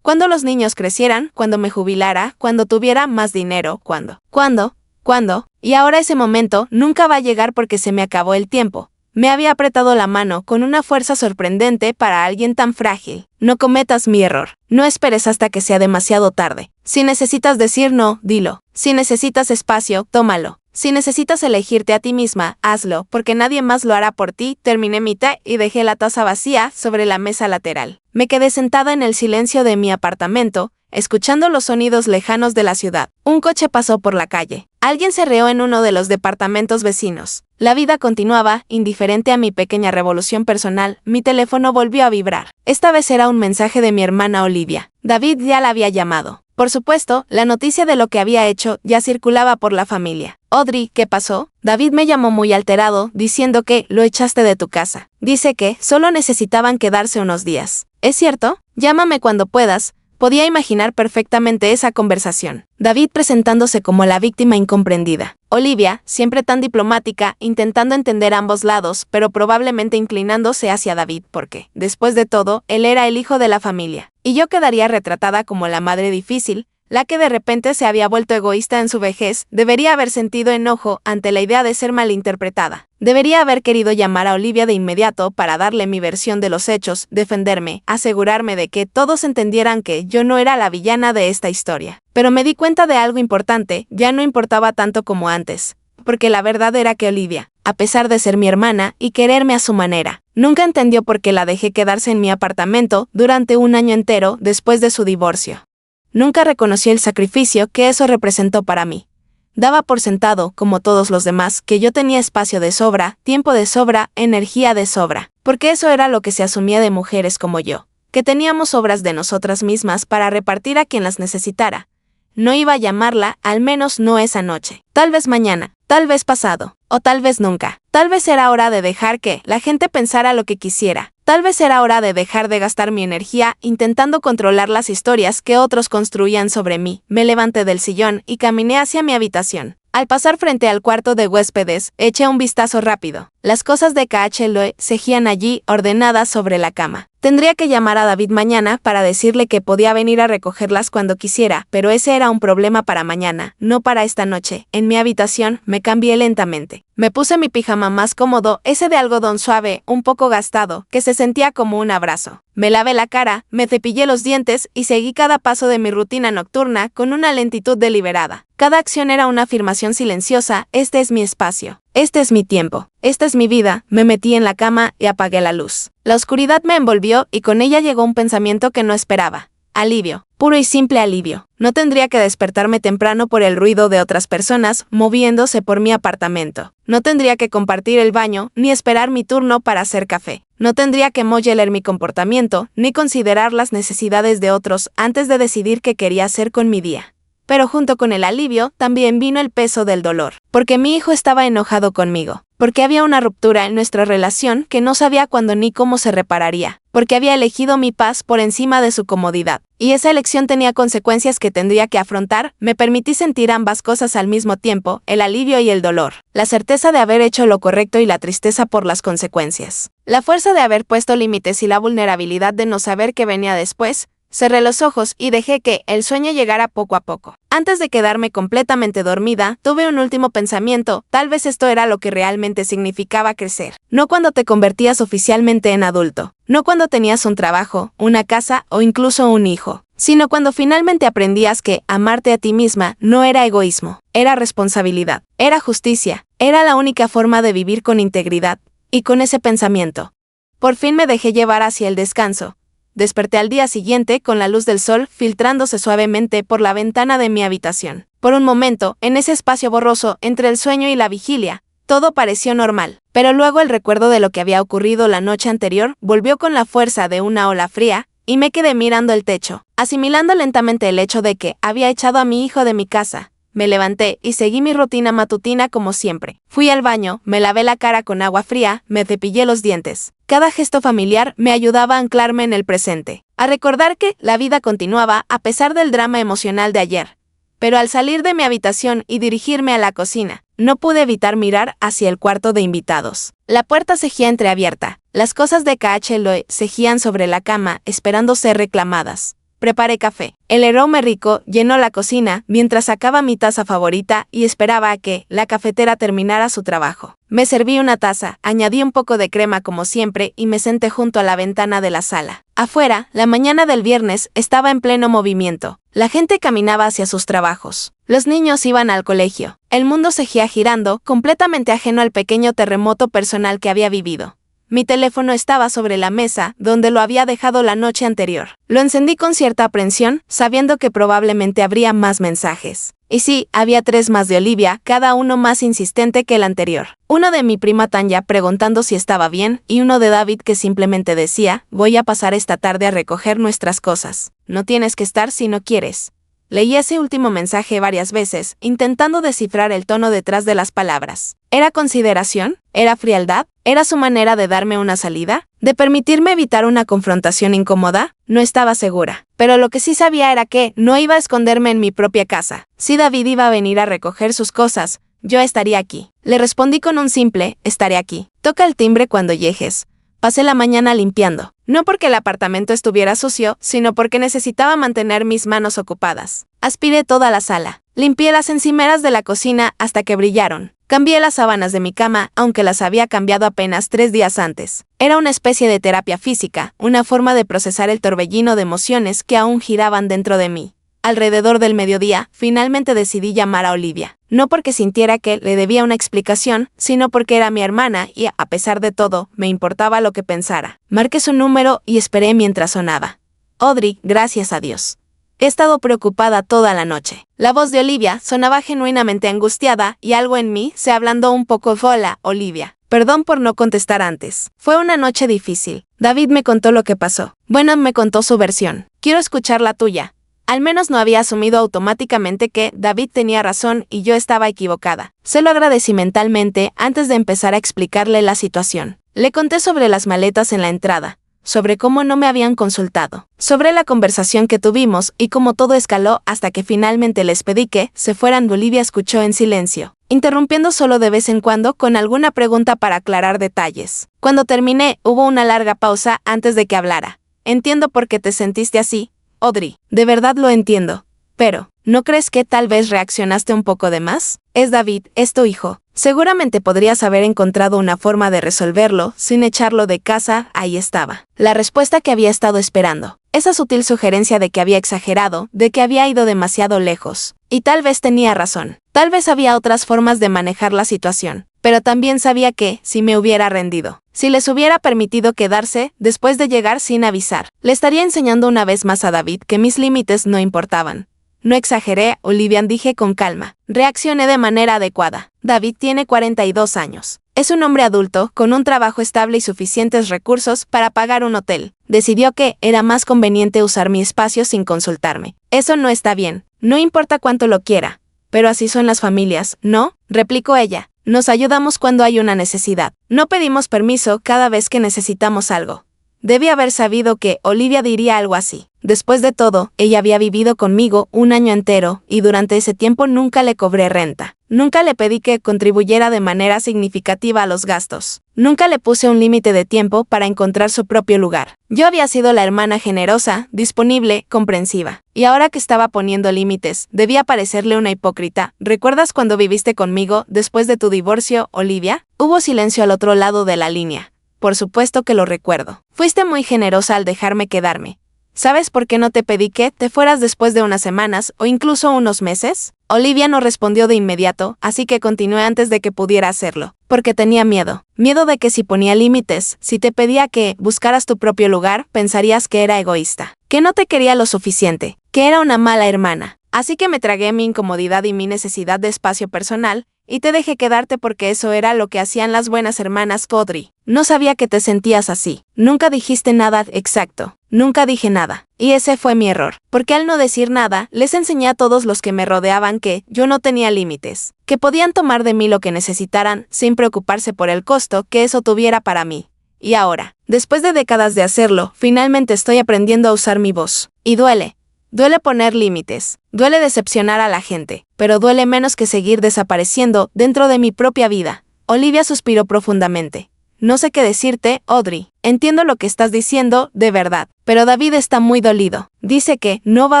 Cuando los niños crecieran, cuando me jubilara, cuando tuviera más dinero, ¿Cuándo? Y ahora ese momento nunca va a llegar porque se me acabó el tiempo. Me había apretado la mano con una fuerza sorprendente para alguien tan frágil. No cometas mi error. No esperes hasta que sea demasiado tarde. Si necesitas decir no, dilo. Si necesitas espacio, tómalo. Si necesitas elegirte a ti misma, hazlo, porque nadie más lo hará por ti. Terminé mi té y dejé la taza vacía sobre la mesa lateral. Me quedé sentada en el silencio de mi apartamento, escuchando los sonidos lejanos de la ciudad. Un coche pasó por la calle. Alguien se rió en uno de los departamentos vecinos. La vida continuaba, indiferente a mi pequeña revolución personal. Mi teléfono volvió a vibrar. Esta vez era un mensaje de mi hermana Olivia. David ya la había llamado. Por supuesto, la noticia de lo que había hecho ya circulaba por la familia. Audrey, ¿qué pasó? David me llamó muy alterado, diciendo que lo echaste de tu casa. Dice que solo necesitaban quedarse unos días. ¿Es cierto? Llámame cuando puedas. Podía imaginar perfectamente esa conversación. David presentándose como la víctima incomprendida. Olivia, siempre tan diplomática, intentando entender ambos lados, pero probablemente inclinándose hacia David porque, después de todo, él era el hijo de la familia. Y yo quedaría retratada como la madre difícil, la que de repente se había vuelto egoísta en su vejez. Debería haber sentido enojo ante la idea de ser malinterpretada. Debería haber querido llamar a Olivia de inmediato para darle mi versión de los hechos, defenderme, asegurarme de que todos entendieran que yo no era la villana de esta historia. Pero me di cuenta de algo importante, ya no importaba tanto como antes. Porque la verdad era que Olivia, a pesar de ser mi hermana y quererme a su manera, nunca entendió por qué la dejé quedarse en mi apartamento durante un año entero después de su divorcio. Nunca reconoció el sacrificio que eso representó para mí. Daba por sentado, como todos los demás, que yo tenía espacio de sobra, tiempo de sobra, energía de sobra, porque eso era lo que se asumía de mujeres como yo, que teníamos obras de nosotras mismas para repartir a quien las necesitara. No iba a llamarla, al menos no esa noche. Tal vez mañana, tal vez pasado, o tal vez nunca. Tal vez era hora de dejar que la gente pensara lo que quisiera. Tal vez era hora de dejar de gastar mi energía intentando controlar las historias que otros construían sobre mí. Me levanté del sillón y caminé hacia mi habitación. Al pasar frente al cuarto de huéspedes, eché un vistazo rápido. Las cosas de KHLoe seguían allí, ordenadas sobre la cama. Tendría que llamar a David mañana para decirle que podía venir a recogerlas cuando quisiera, pero ese era un problema para mañana, no para esta noche. En mi habitación, me cambié lentamente. Me puse mi pijama más cómodo, ese de algodón suave, un poco gastado, que se sentía como un abrazo. Me lavé la cara, me cepillé los dientes y seguí cada paso de mi rutina nocturna con una lentitud deliberada. Cada acción era una afirmación silenciosa: este es mi espacio, este es mi tiempo, esta es mi vida. Me metí en la cama y apagué la luz. La oscuridad me envolvió y con ella llegó un pensamiento que no esperaba. Alivio, puro y simple alivio. No tendría que despertarme temprano por el ruido de otras personas moviéndose por mi apartamento. No tendría que compartir el baño, ni esperar mi turno para hacer café. No tendría que modelar mi comportamiento, ni considerar las necesidades de otros antes de decidir qué quería hacer con mi día. Pero junto con el alivio, también vino el peso del dolor. Porque mi hijo estaba enojado conmigo. Porque había una ruptura en nuestra relación que no sabía cuándo ni cómo se repararía. Porque había elegido mi paz por encima de su comodidad. Y esa elección tenía consecuencias que tendría que afrontar. Me permití sentir ambas cosas al mismo tiempo, el alivio y el dolor. La certeza de haber hecho lo correcto y la tristeza por las consecuencias. La fuerza de haber puesto límites y la vulnerabilidad de no saber qué venía después. Cerré los ojos y dejé que el sueño llegara poco a poco. Antes de quedarme completamente dormida, tuve un último pensamiento: tal vez esto era lo que realmente significaba crecer. No cuando te convertías oficialmente en adulto, no cuando tenías un trabajo, una casa o incluso un hijo, sino cuando finalmente aprendías que amarte a ti misma no era egoísmo, era responsabilidad, era justicia, era la única forma de vivir con integridad. Y con ese pensamiento, por fin me dejé llevar hacia el descanso. Desperté al día siguiente con la luz del sol filtrándose suavemente por la ventana de mi habitación. Por un momento, en ese espacio borroso entre el sueño y la vigilia, todo pareció normal. Pero luego el recuerdo de lo que había ocurrido la noche anterior volvió con la fuerza de una ola fría, y me quedé mirando el techo, asimilando lentamente el hecho de que había echado a mi hijo de mi casa. Me levanté y seguí mi rutina matutina como siempre. Fui al baño, me lavé la cara con agua fría, me cepillé los dientes. Cada gesto familiar me ayudaba a anclarme en el presente, a recordar que la vida continuaba a pesar del drama emocional de ayer. Pero al salir de mi habitación y dirigirme a la cocina, no pude evitar mirar hacia el cuarto de invitados. La puerta seguía entreabierta. Las cosas de KHLoe seguían sobre la cama esperando ser reclamadas. Preparé café. El aroma rico llenó la cocina mientras sacaba mi taza favorita y esperaba a que la cafetera terminara su trabajo. Me serví una taza, añadí un poco de crema como siempre y me senté junto a la ventana de la sala. Afuera, la mañana del viernes estaba en pleno movimiento. La gente caminaba hacia sus trabajos. Los niños iban al colegio. El mundo seguía girando, completamente ajeno al pequeño terremoto personal que había vivido. Mi teléfono estaba sobre la mesa, donde lo había dejado la noche anterior. Lo encendí con cierta aprensión, sabiendo que probablemente habría más mensajes. Y sí, había 3 más de Olivia, cada uno más insistente que el anterior. Uno de mi prima Tanya preguntando si estaba bien, y uno de David que simplemente decía: voy a pasar esta tarde a recoger nuestras cosas. No tienes que estar si no quieres. Leí ese último mensaje varias veces, intentando descifrar el tono detrás de las palabras. ¿Era consideración? ¿Era frialdad? ¿Era su manera de darme una salida? ¿De permitirme evitar una confrontación incómoda? No estaba segura. Pero lo que sí sabía era que no iba a esconderme en mi propia casa. Si David iba a venir a recoger sus cosas, yo estaría aquí. Le respondí con un simple: estaré aquí. Toca el timbre cuando llegues. Pasé la mañana limpiando. No porque el apartamento estuviera sucio, sino porque necesitaba mantener mis manos ocupadas. Aspiré toda la sala. Limpié las encimeras de la cocina hasta que brillaron. Cambié las sábanas de mi cama, aunque las había cambiado apenas 3 días antes. Era una especie de terapia física, una forma de procesar el torbellino de emociones que aún giraban dentro de mí. Alrededor del mediodía, finalmente decidí llamar a Olivia. No porque sintiera que le debía una explicación, sino porque era mi hermana y, a pesar de todo, me importaba lo que pensara. Marqué su número y esperé mientras sonaba. Audrey, gracias a Dios. He estado preocupada toda la noche. La voz de Olivia sonaba genuinamente angustiada y algo en mí se ablandó un poco. Hola, Olivia. Perdón por no contestar antes. Fue una noche difícil. David me contó lo que pasó. Bueno, me contó su versión. Quiero escuchar la tuya. Al menos no había asumido automáticamente que David tenía razón y yo estaba equivocada. Se lo agradecí mentalmente antes de empezar a explicarle la situación. Le conté sobre las maletas en la entrada, sobre cómo no me habían consultado, sobre la conversación que tuvimos y cómo todo escaló hasta que finalmente les pedí que se fueran. Olivia escuchó en silencio, interrumpiendo solo de vez en cuando con alguna pregunta para aclarar detalles. Cuando terminé, hubo una larga pausa antes de que hablara. Entiendo por qué te sentiste así, Audrey. De verdad lo entiendo. Pero, ¿no crees que tal vez reaccionaste un poco de más? Es David, es tu hijo. Seguramente podrías haber encontrado una forma de resolverlo sin echarlo de casa. Ahí estaba. La respuesta que había estado esperando. Esa sutil sugerencia de que había exagerado, de que había ido demasiado lejos. Y tal vez tenía razón. Tal vez había otras formas de manejar la situación. Pero también sabía que, si me hubiera rendido, si les hubiera permitido quedarse después de llegar sin avisar, le estaría enseñando una vez más a David que mis límites no importaban. No exageré, Olivia, dije con calma. Reaccioné de manera adecuada. David tiene 42 años. Es un hombre adulto, con un trabajo estable y suficientes recursos para pagar un hotel. Decidió que era más conveniente usar mi espacio sin consultarme. Eso no está bien. No importa cuánto lo quiera. Pero así son las familias, ¿no? Replicó ella. Nos ayudamos cuando hay una necesidad. No pedimos permiso cada vez que necesitamos algo. Debí haber sabido que Olivia diría algo así. Después de todo, ella había vivido conmigo un año entero y durante ese tiempo nunca le cobré renta. Nunca le pedí que contribuyera de manera significativa a los gastos. Nunca le puse un límite de tiempo para encontrar su propio lugar. Yo había sido la hermana generosa, disponible, comprensiva. Y ahora que estaba poniendo límites, debía parecerle una hipócrita. ¿Recuerdas cuando viviste conmigo después de tu divorcio, Olivia? Hubo silencio al otro lado de la línea. Por supuesto que lo recuerdo. Fuiste muy generosa al dejarme quedarme. ¿Sabes por qué no te pedí que te fueras después de unas semanas o incluso unos meses? Olivia no respondió de inmediato, así que continué antes de que pudiera hacerlo. Porque tenía miedo. Miedo de que si ponía límites, si te pedía que buscaras tu propio lugar, pensarías que era egoísta. Que no te quería lo suficiente. Que era una mala hermana. Así que me tragué mi incomodidad y mi necesidad de espacio personal, y te dejé quedarte porque eso era lo que hacían las buenas hermanas. Audrey. No sabía que te sentías así. Nunca dijiste nada exacto. Nunca dije nada. Y ese fue mi error. Porque al no decir nada, les enseñé a todos los que me rodeaban que yo no tenía límites. Que podían tomar de mí lo que necesitaran, sin preocuparse por el costo que eso tuviera para mí. Y ahora, después de décadas de hacerlo, finalmente estoy aprendiendo a usar mi voz. Y duele. Duele poner límites, duele decepcionar a la gente, pero duele menos que seguir desapareciendo dentro de mi propia vida. Olivia suspiró profundamente. No sé qué decirte, Audrey. Entiendo lo que estás diciendo, de verdad, pero David está muy dolido. Dice que no va a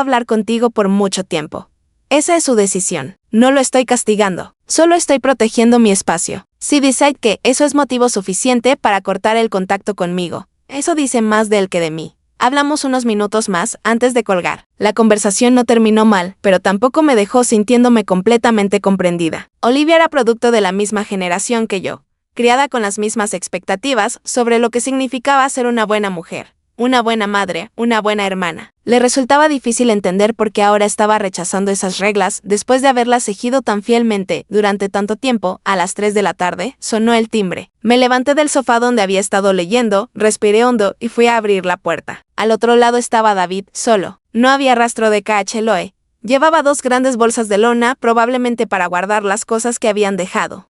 hablar contigo por mucho tiempo. Esa es su decisión. No lo estoy castigando, solo estoy protegiendo mi espacio. Si decide que eso es motivo suficiente para cortar el contacto conmigo, eso dice más de él que de mí. Hablamos unos minutos más antes de colgar. La conversación no terminó mal, pero tampoco me dejó sintiéndome completamente comprendida. Olivia era producto de la misma generación que yo, criada con las mismas expectativas sobre lo que significaba ser una buena mujer, una buena madre, una buena hermana. Le resultaba difícil entender por qué ahora estaba rechazando esas reglas después de haberlas seguido tan fielmente durante tanto tiempo. A las 3 de la tarde, sonó el timbre. Me levanté del sofá donde había estado leyendo, respiré hondo y fui a abrir la puerta. Al otro lado estaba David, solo. No había rastro de Loe. Llevaba 2 grandes bolsas de lona, probablemente para guardar las cosas que habían dejado.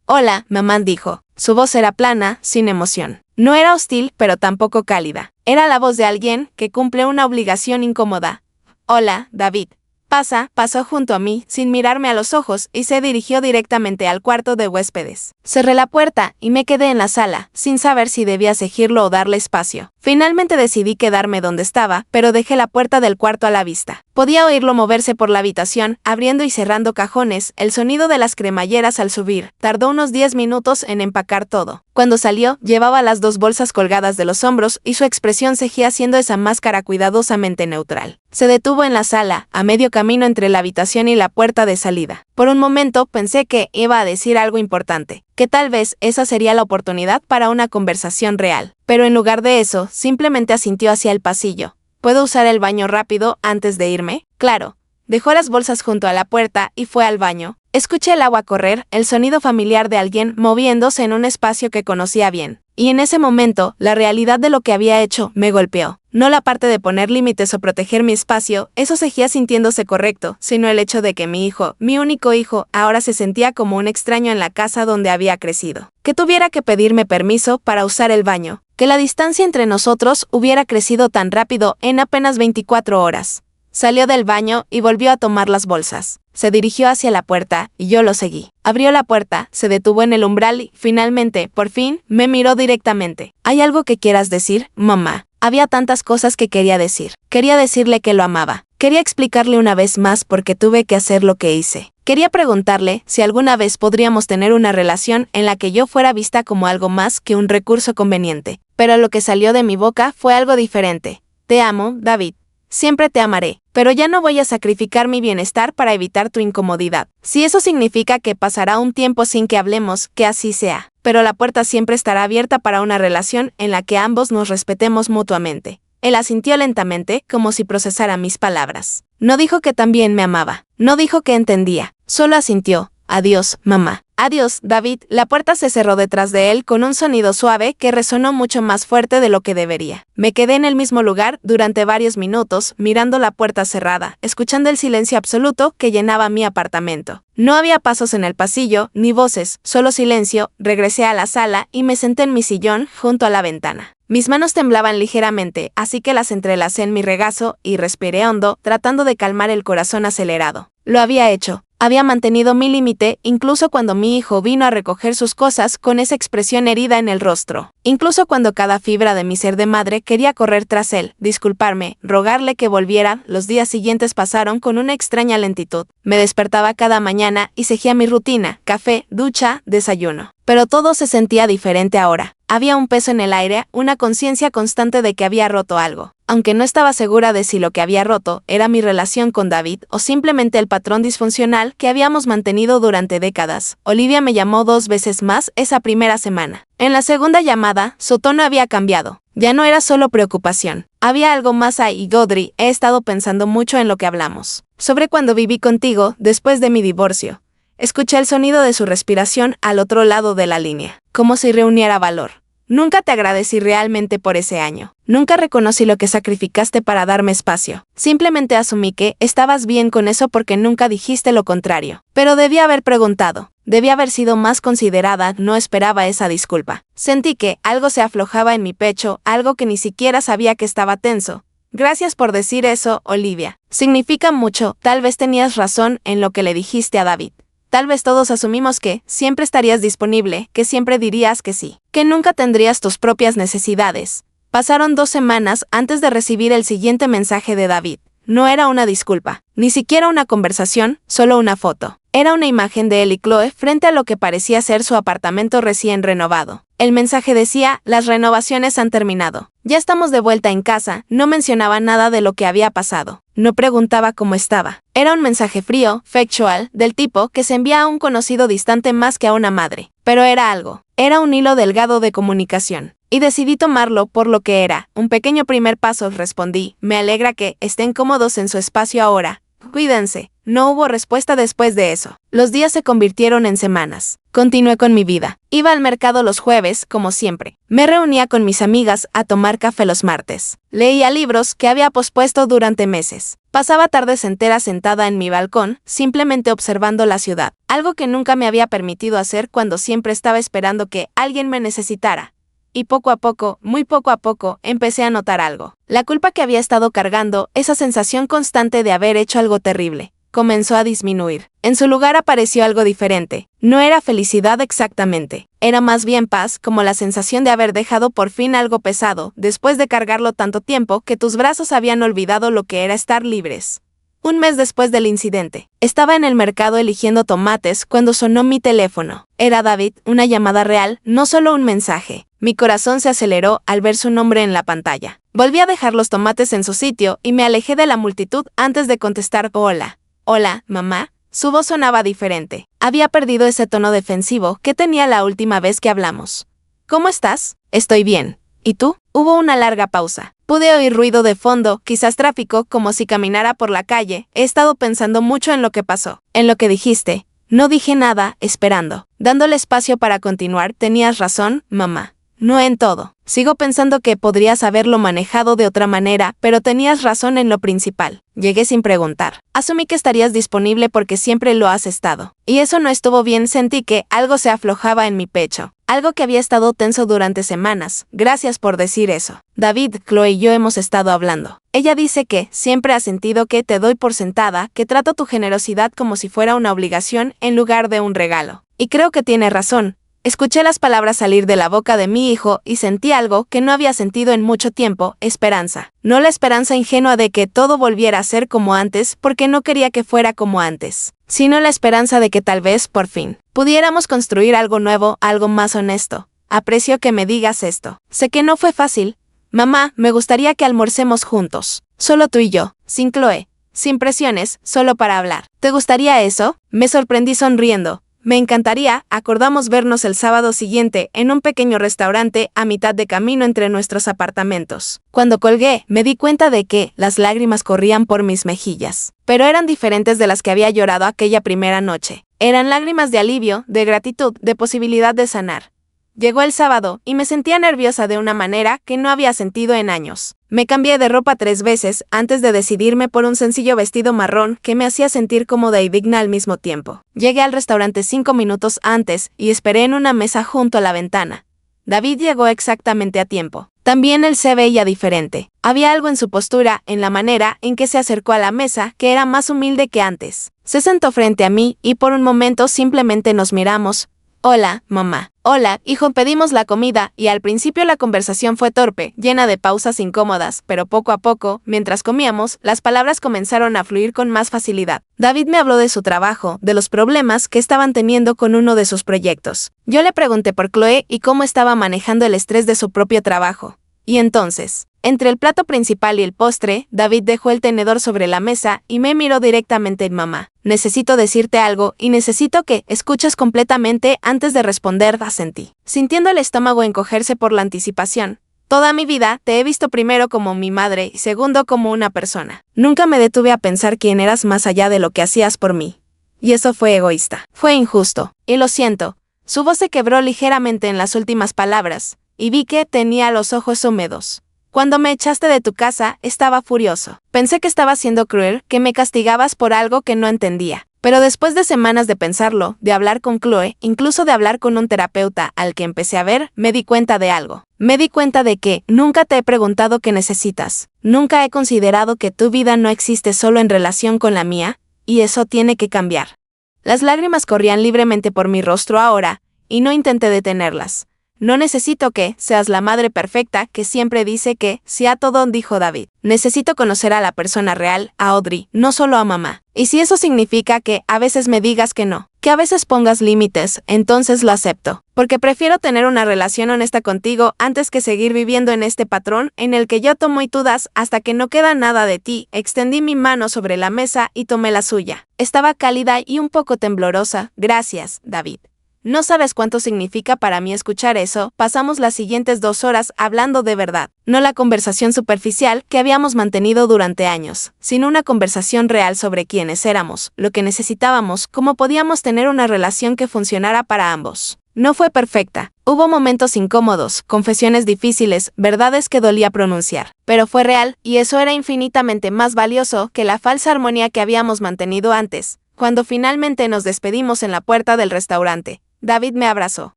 Hola, mamá, dijo. Su voz era plana, sin emoción. No era hostil, pero tampoco cálida. Era la voz de alguien que cumple una obligación incómoda. Hola, David. Pasó junto a mí, sin mirarme a los ojos, y se dirigió directamente al cuarto de huéspedes. Cerré la puerta y me quedé en la sala, sin saber si debía seguirlo o darle espacio. Finalmente decidí quedarme donde estaba, pero dejé la puerta del cuarto a la vista. Podía oírlo moverse por la habitación, abriendo y cerrando cajones, el sonido de las cremalleras al subir. Tardó unos 10 minutos en empacar todo. Cuando salió, llevaba las 2 bolsas colgadas de los hombros y su expresión seguía siendo esa máscara cuidadosamente neutral. Se detuvo en la sala, a medio camino entre la habitación y la puerta de salida. Por un momento pensé que iba a decir algo importante, que tal vez esa sería la oportunidad para una conversación real. Pero en lugar de eso, simplemente asintió hacia el pasillo. ¿Puedo usar el baño rápido antes de irme? Claro. Dejó las bolsas junto a la puerta y fue al baño. Escuché el agua correr, el sonido familiar de alguien moviéndose en un espacio que conocía bien. Y en ese momento, la realidad de lo que había hecho me golpeó. No la parte de poner límites o proteger mi espacio, eso seguía sintiéndose correcto, sino el hecho de que mi hijo, mi único hijo, ahora se sentía como un extraño en la casa donde había crecido. Que tuviera que pedirme permiso para usar el baño. Que la distancia entre nosotros hubiera crecido tan rápido en apenas 24 horas. Salió del baño y volvió a tomar las bolsas. Se dirigió hacia la puerta y yo lo seguí. Abrió la puerta, se detuvo en el umbral y, finalmente, por fin, me miró directamente. ¿Hay algo que quieras decir, mamá? Había tantas cosas que quería decir. Quería decirle que lo amaba. Quería explicarle una vez más por qué tuve que hacer lo que hice. Quería preguntarle si alguna vez podríamos tener una relación en la que yo fuera vista como algo más que un recurso conveniente. Pero lo que salió de mi boca fue algo diferente. Te amo, David. Siempre te amaré, pero ya no voy a sacrificar mi bienestar para evitar tu incomodidad. Si eso significa que pasará un tiempo sin que hablemos, que así sea. Pero la puerta siempre estará abierta para una relación en la que ambos nos respetemos mutuamente. Él asintió lentamente, como si procesara mis palabras. No dijo que también me amaba. No dijo que entendía. Solo asintió. Adiós, mamá. Adiós, David. La puerta se cerró detrás de él con un sonido suave que resonó mucho más fuerte de lo que debería. Me quedé en el mismo lugar durante varios minutos, mirando la puerta cerrada, escuchando el silencio absoluto que llenaba mi apartamento. No había pasos en el pasillo, ni voces, solo silencio. Regresé a la sala y me senté en mi sillón junto a la ventana. Mis manos temblaban ligeramente, así que las entrelacé en mi regazo y respiré hondo, tratando de calmar el corazón acelerado. Lo había hecho. Había mantenido mi límite, incluso cuando mi hijo vino a recoger sus cosas con esa expresión herida en el rostro. Incluso cuando cada fibra de mi ser de madre quería correr tras él, disculparme, rogarle que volviera. Los días siguientes pasaron con una extraña lentitud. Me despertaba cada mañana y seguía mi rutina: café, ducha, desayuno. Pero todo se sentía diferente ahora. Había un peso en el aire, una conciencia constante de que había roto algo. Aunque no estaba segura de si lo que había roto era mi relación con David o simplemente el patrón disfuncional que habíamos mantenido durante décadas, Olivia me llamó 2 veces más esa primera semana. En la segunda llamada, su tono había cambiado. Ya no era solo preocupación. Había algo más ahí. Godri, he estado pensando mucho en lo que hablamos. Sobre cuando viví contigo después de mi divorcio. Escuché el sonido de su respiración al otro lado de la línea, como si reuniera valor. Nunca te agradecí realmente por ese año. Nunca reconocí lo que sacrificaste para darme espacio. Simplemente asumí que estabas bien con eso porque nunca dijiste lo contrario. Pero debí haber preguntado. Debí haber sido más considerada. No esperaba esa disculpa. Sentí que algo se aflojaba en mi pecho, algo que ni siquiera sabía que estaba tenso. Gracias por decir eso, Olivia. Significa mucho. Tal vez tenías razón en lo que le dijiste a David. Tal vez todos asumimos que siempre estarías disponible, que siempre dirías que sí, que nunca tendrías tus propias necesidades. Pasaron 2 semanas antes de recibir el siguiente mensaje de David. No era una disculpa, ni siquiera una conversación, solo una foto. Era una imagen de él y Chloe frente a lo que parecía ser su apartamento recién renovado. El mensaje decía: las renovaciones han terminado. Ya estamos de vuelta en casa. No mencionaba nada de lo que había pasado. No preguntaba cómo estaba. Era un mensaje frío, factual, del tipo que se envía a un conocido distante más que a una madre. Pero era algo. Era un hilo delgado de comunicación. Y decidí tomarlo por lo que era. Un pequeño primer paso, respondí. Me alegra que estén cómodos en su espacio ahora. Cuídense. No hubo respuesta después de eso. Los días se convirtieron en semanas. Continué con mi vida. Iba al mercado los jueves, como siempre. Me reunía con mis amigas a tomar café los martes. Leía libros que había pospuesto durante meses. Pasaba tardes enteras sentada en mi balcón, simplemente observando la ciudad. Algo que nunca me había permitido hacer cuando siempre estaba esperando que alguien me necesitara. Y poco a poco, muy poco a poco, empecé a notar algo. La culpa que había estado cargando, esa sensación constante de haber hecho algo terrible, comenzó a disminuir. En su lugar apareció algo diferente. No era felicidad exactamente. Era más bien paz, como la sensación de haber dejado por fin algo pesado, después de cargarlo tanto tiempo que tus brazos habían olvidado lo que era estar libres. Un mes después del incidente, estaba en el mercado eligiendo tomates cuando sonó mi teléfono. Era David, una llamada real, no solo un mensaje. Mi corazón se aceleró al ver su nombre en la pantalla. Volví a dejar los tomates en su sitio y me alejé de la multitud antes de contestar hola. Hola, mamá. Su voz sonaba diferente. Había perdido ese tono defensivo que tenía la última vez que hablamos. ¿Cómo estás? Estoy bien. ¿Y tú? Hubo una larga pausa. Pude oír ruido de fondo, quizás tráfico, como si caminara por la calle. He estado pensando mucho en lo que pasó, en lo que dijiste. No dije nada, esperando. Dándole espacio para continuar, tenías razón, mamá. No en todo. Sigo pensando que podrías haberlo manejado de otra manera, pero tenías razón en lo principal. Llegué sin preguntar. Asumí que estarías disponible porque siempre lo has estado. Y eso no estuvo bien, sentí que algo se aflojaba en mi pecho. Algo que había estado tenso durante semanas. Gracias por decir eso. David, Chloe y yo hemos estado hablando. Ella dice que siempre ha sentido que te doy por sentada, que trato tu generosidad como si fuera una obligación en lugar de un regalo. Y creo que tiene razón. Escuché las palabras salir de la boca de mi hijo y sentí algo que no había sentido en mucho tiempo, esperanza. No la esperanza ingenua de que todo volviera a ser como antes porque no quería que fuera como antes, sino la esperanza de que tal vez, por fin, pudiéramos construir algo nuevo, algo más honesto. Aprecio que me digas esto. Sé que no fue fácil. Mamá, me gustaría que almorcemos juntos. Solo tú y yo, sin Chloe, sin presiones, solo para hablar. ¿Te gustaría eso? Me sorprendí sonriendo. Me encantaría, acordamos vernos el sábado siguiente en un pequeño restaurante a mitad de camino entre nuestros apartamentos. Cuando colgué, me di cuenta de que las lágrimas corrían por mis mejillas, pero eran diferentes de las que había llorado aquella primera noche. Eran lágrimas de alivio, de gratitud, de posibilidad de sanar. Llegó el sábado y me sentía nerviosa de una manera que no había sentido en años. Me cambié de ropa 3 veces antes de decidirme por un sencillo vestido marrón que me hacía sentir cómoda y digna al mismo tiempo. Llegué al restaurante 5 minutos antes y esperé en una mesa junto a la ventana. David llegó exactamente a tiempo. También él se veía diferente. Había algo en su postura, en la manera en que se acercó a la mesa, que era más humilde que antes. Se sentó frente a mí y por un momento simplemente nos miramos. Hola, mamá. Hola, hijo, pedimos la comida y al principio la conversación fue torpe, llena de pausas incómodas, pero poco a poco, mientras comíamos, las palabras comenzaron a fluir con más facilidad. David me habló de su trabajo, de los problemas que estaban teniendo con uno de sus proyectos. Yo le pregunté por Chloe y cómo estaba manejando el estrés de su propio trabajo. Y entonces, entre el plato principal y el postre, David dejó el tenedor sobre la mesa y me miró directamente en mamá. Necesito decirte algo y necesito que escuches completamente antes de responder, asentí, sintiendo el estómago encogerse por la anticipación. Toda mi vida te he visto primero como mi madre y segundo como una persona. Nunca me detuve a pensar quién eras más allá de lo que hacías por mí. Y eso fue egoísta. Fue injusto. Y lo siento. Su voz se quebró ligeramente en las últimas palabras. Y vi que tenía los ojos húmedos. Cuando me echaste de tu casa, estaba furioso. Pensé que estaba siendo cruel, que me castigabas por algo que no entendía. Pero después de semanas de pensarlo, de hablar con Chloe, incluso de hablar con un terapeuta al que empecé a ver, me di cuenta de algo. Me di cuenta de que nunca te he preguntado qué necesitas. Nunca he considerado que tu vida no existe solo en relación con la mía, y eso tiene que cambiar. Las lágrimas corrían libremente por mi rostro ahora, y no intenté detenerlas. No necesito que seas la madre perfecta que siempre dice que sí a todo, dijo David. Necesito conocer a la persona real, a Audrey, no solo a mamá. Y si eso significa que a veces me digas que no, que a veces pongas límites, entonces lo acepto. Porque prefiero tener una relación honesta contigo antes que seguir viviendo en este patrón en el que yo tomo y tú das hasta que no queda nada de ti. Extendí mi mano sobre la mesa y tomé la suya. Estaba cálida y un poco temblorosa. Gracias, David. No sabes cuánto significa para mí escuchar eso. Pasamos las siguientes 2 horas hablando de verdad, no la conversación superficial que habíamos mantenido durante años, sino una conversación real sobre quiénes éramos, lo que necesitábamos, cómo podíamos tener una relación que funcionara para ambos. No fue perfecta, hubo momentos incómodos, confesiones difíciles, verdades que dolía pronunciar, pero fue real y eso era infinitamente más valioso que la falsa armonía que habíamos mantenido antes. Cuando finalmente nos despedimos en la puerta del restaurante, David me abrazó.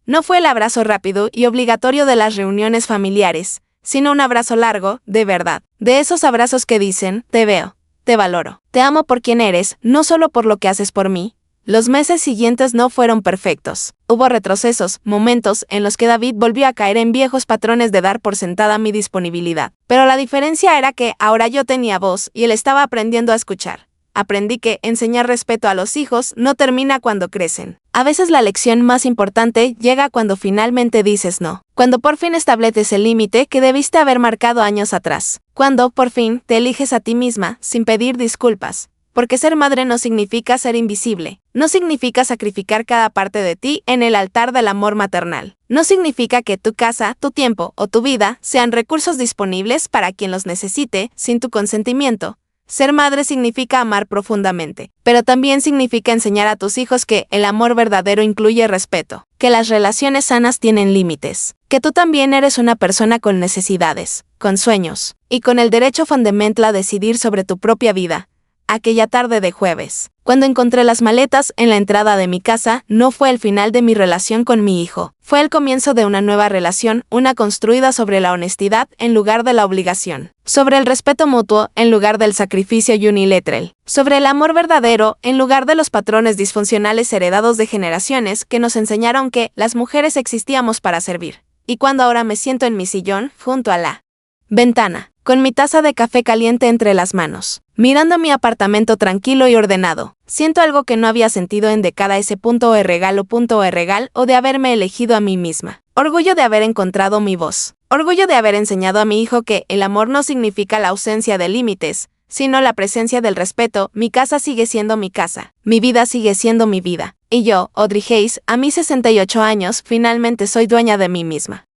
No fue el abrazo rápido y obligatorio de las reuniones familiares, sino un abrazo largo, de verdad. De esos abrazos que dicen, te veo, te valoro, te amo por quien eres, no solo por lo que haces por mí. Los meses siguientes no fueron perfectos. Hubo retrocesos, momentos en los que David volvió a caer en viejos patrones de dar por sentada mi disponibilidad. Pero la diferencia era que ahora yo tenía voz y él estaba aprendiendo a escuchar. Aprendí que enseñar respeto a los hijos no termina cuando crecen. A veces la lección más importante llega cuando finalmente dices no. Cuando por fin estableces el límite que debiste haber marcado años atrás. Cuando, por fin, te eliges a ti misma sin pedir disculpas. Porque ser madre no significa ser invisible, no significa sacrificar cada parte de ti en el altar del amor maternal. No significa que tu casa, tu tiempo o tu vida sean recursos disponibles para quien los necesite sin tu consentimiento. Ser madre significa amar profundamente, pero también significa enseñar a tus hijos que el amor verdadero incluye respeto, que las relaciones sanas tienen límites, que tú también eres una persona con necesidades, con sueños, y con el derecho fundamental a decidir sobre tu propia vida. Aquella tarde de jueves, cuando encontré las maletas en la entrada de mi casa, no fue el final de mi relación con mi hijo. Fue el comienzo de una nueva relación, una construida sobre la honestidad en lugar de la obligación, sobre el respeto mutuo en lugar del sacrificio unilateral, sobre el amor verdadero en lugar de los patrones disfuncionales heredados de generaciones que nos enseñaron que las mujeres existíamos para servir. Y cuando ahora me siento en mi sillón, junto a la ventana, con mi taza de café caliente entre las manos, mirando mi apartamento tranquilo y ordenado, siento algo que no había sentido en décadas. Regalo o de haberme elegido a mí misma. Orgullo de haber encontrado mi voz. Orgullo de haber enseñado a mi hijo que el amor no significa la ausencia de límites, sino la presencia del respeto. Mi casa sigue siendo mi casa. Mi vida sigue siendo mi vida. Y yo, Audrey Hayes, a mis 68 años, finalmente soy dueña de mí misma.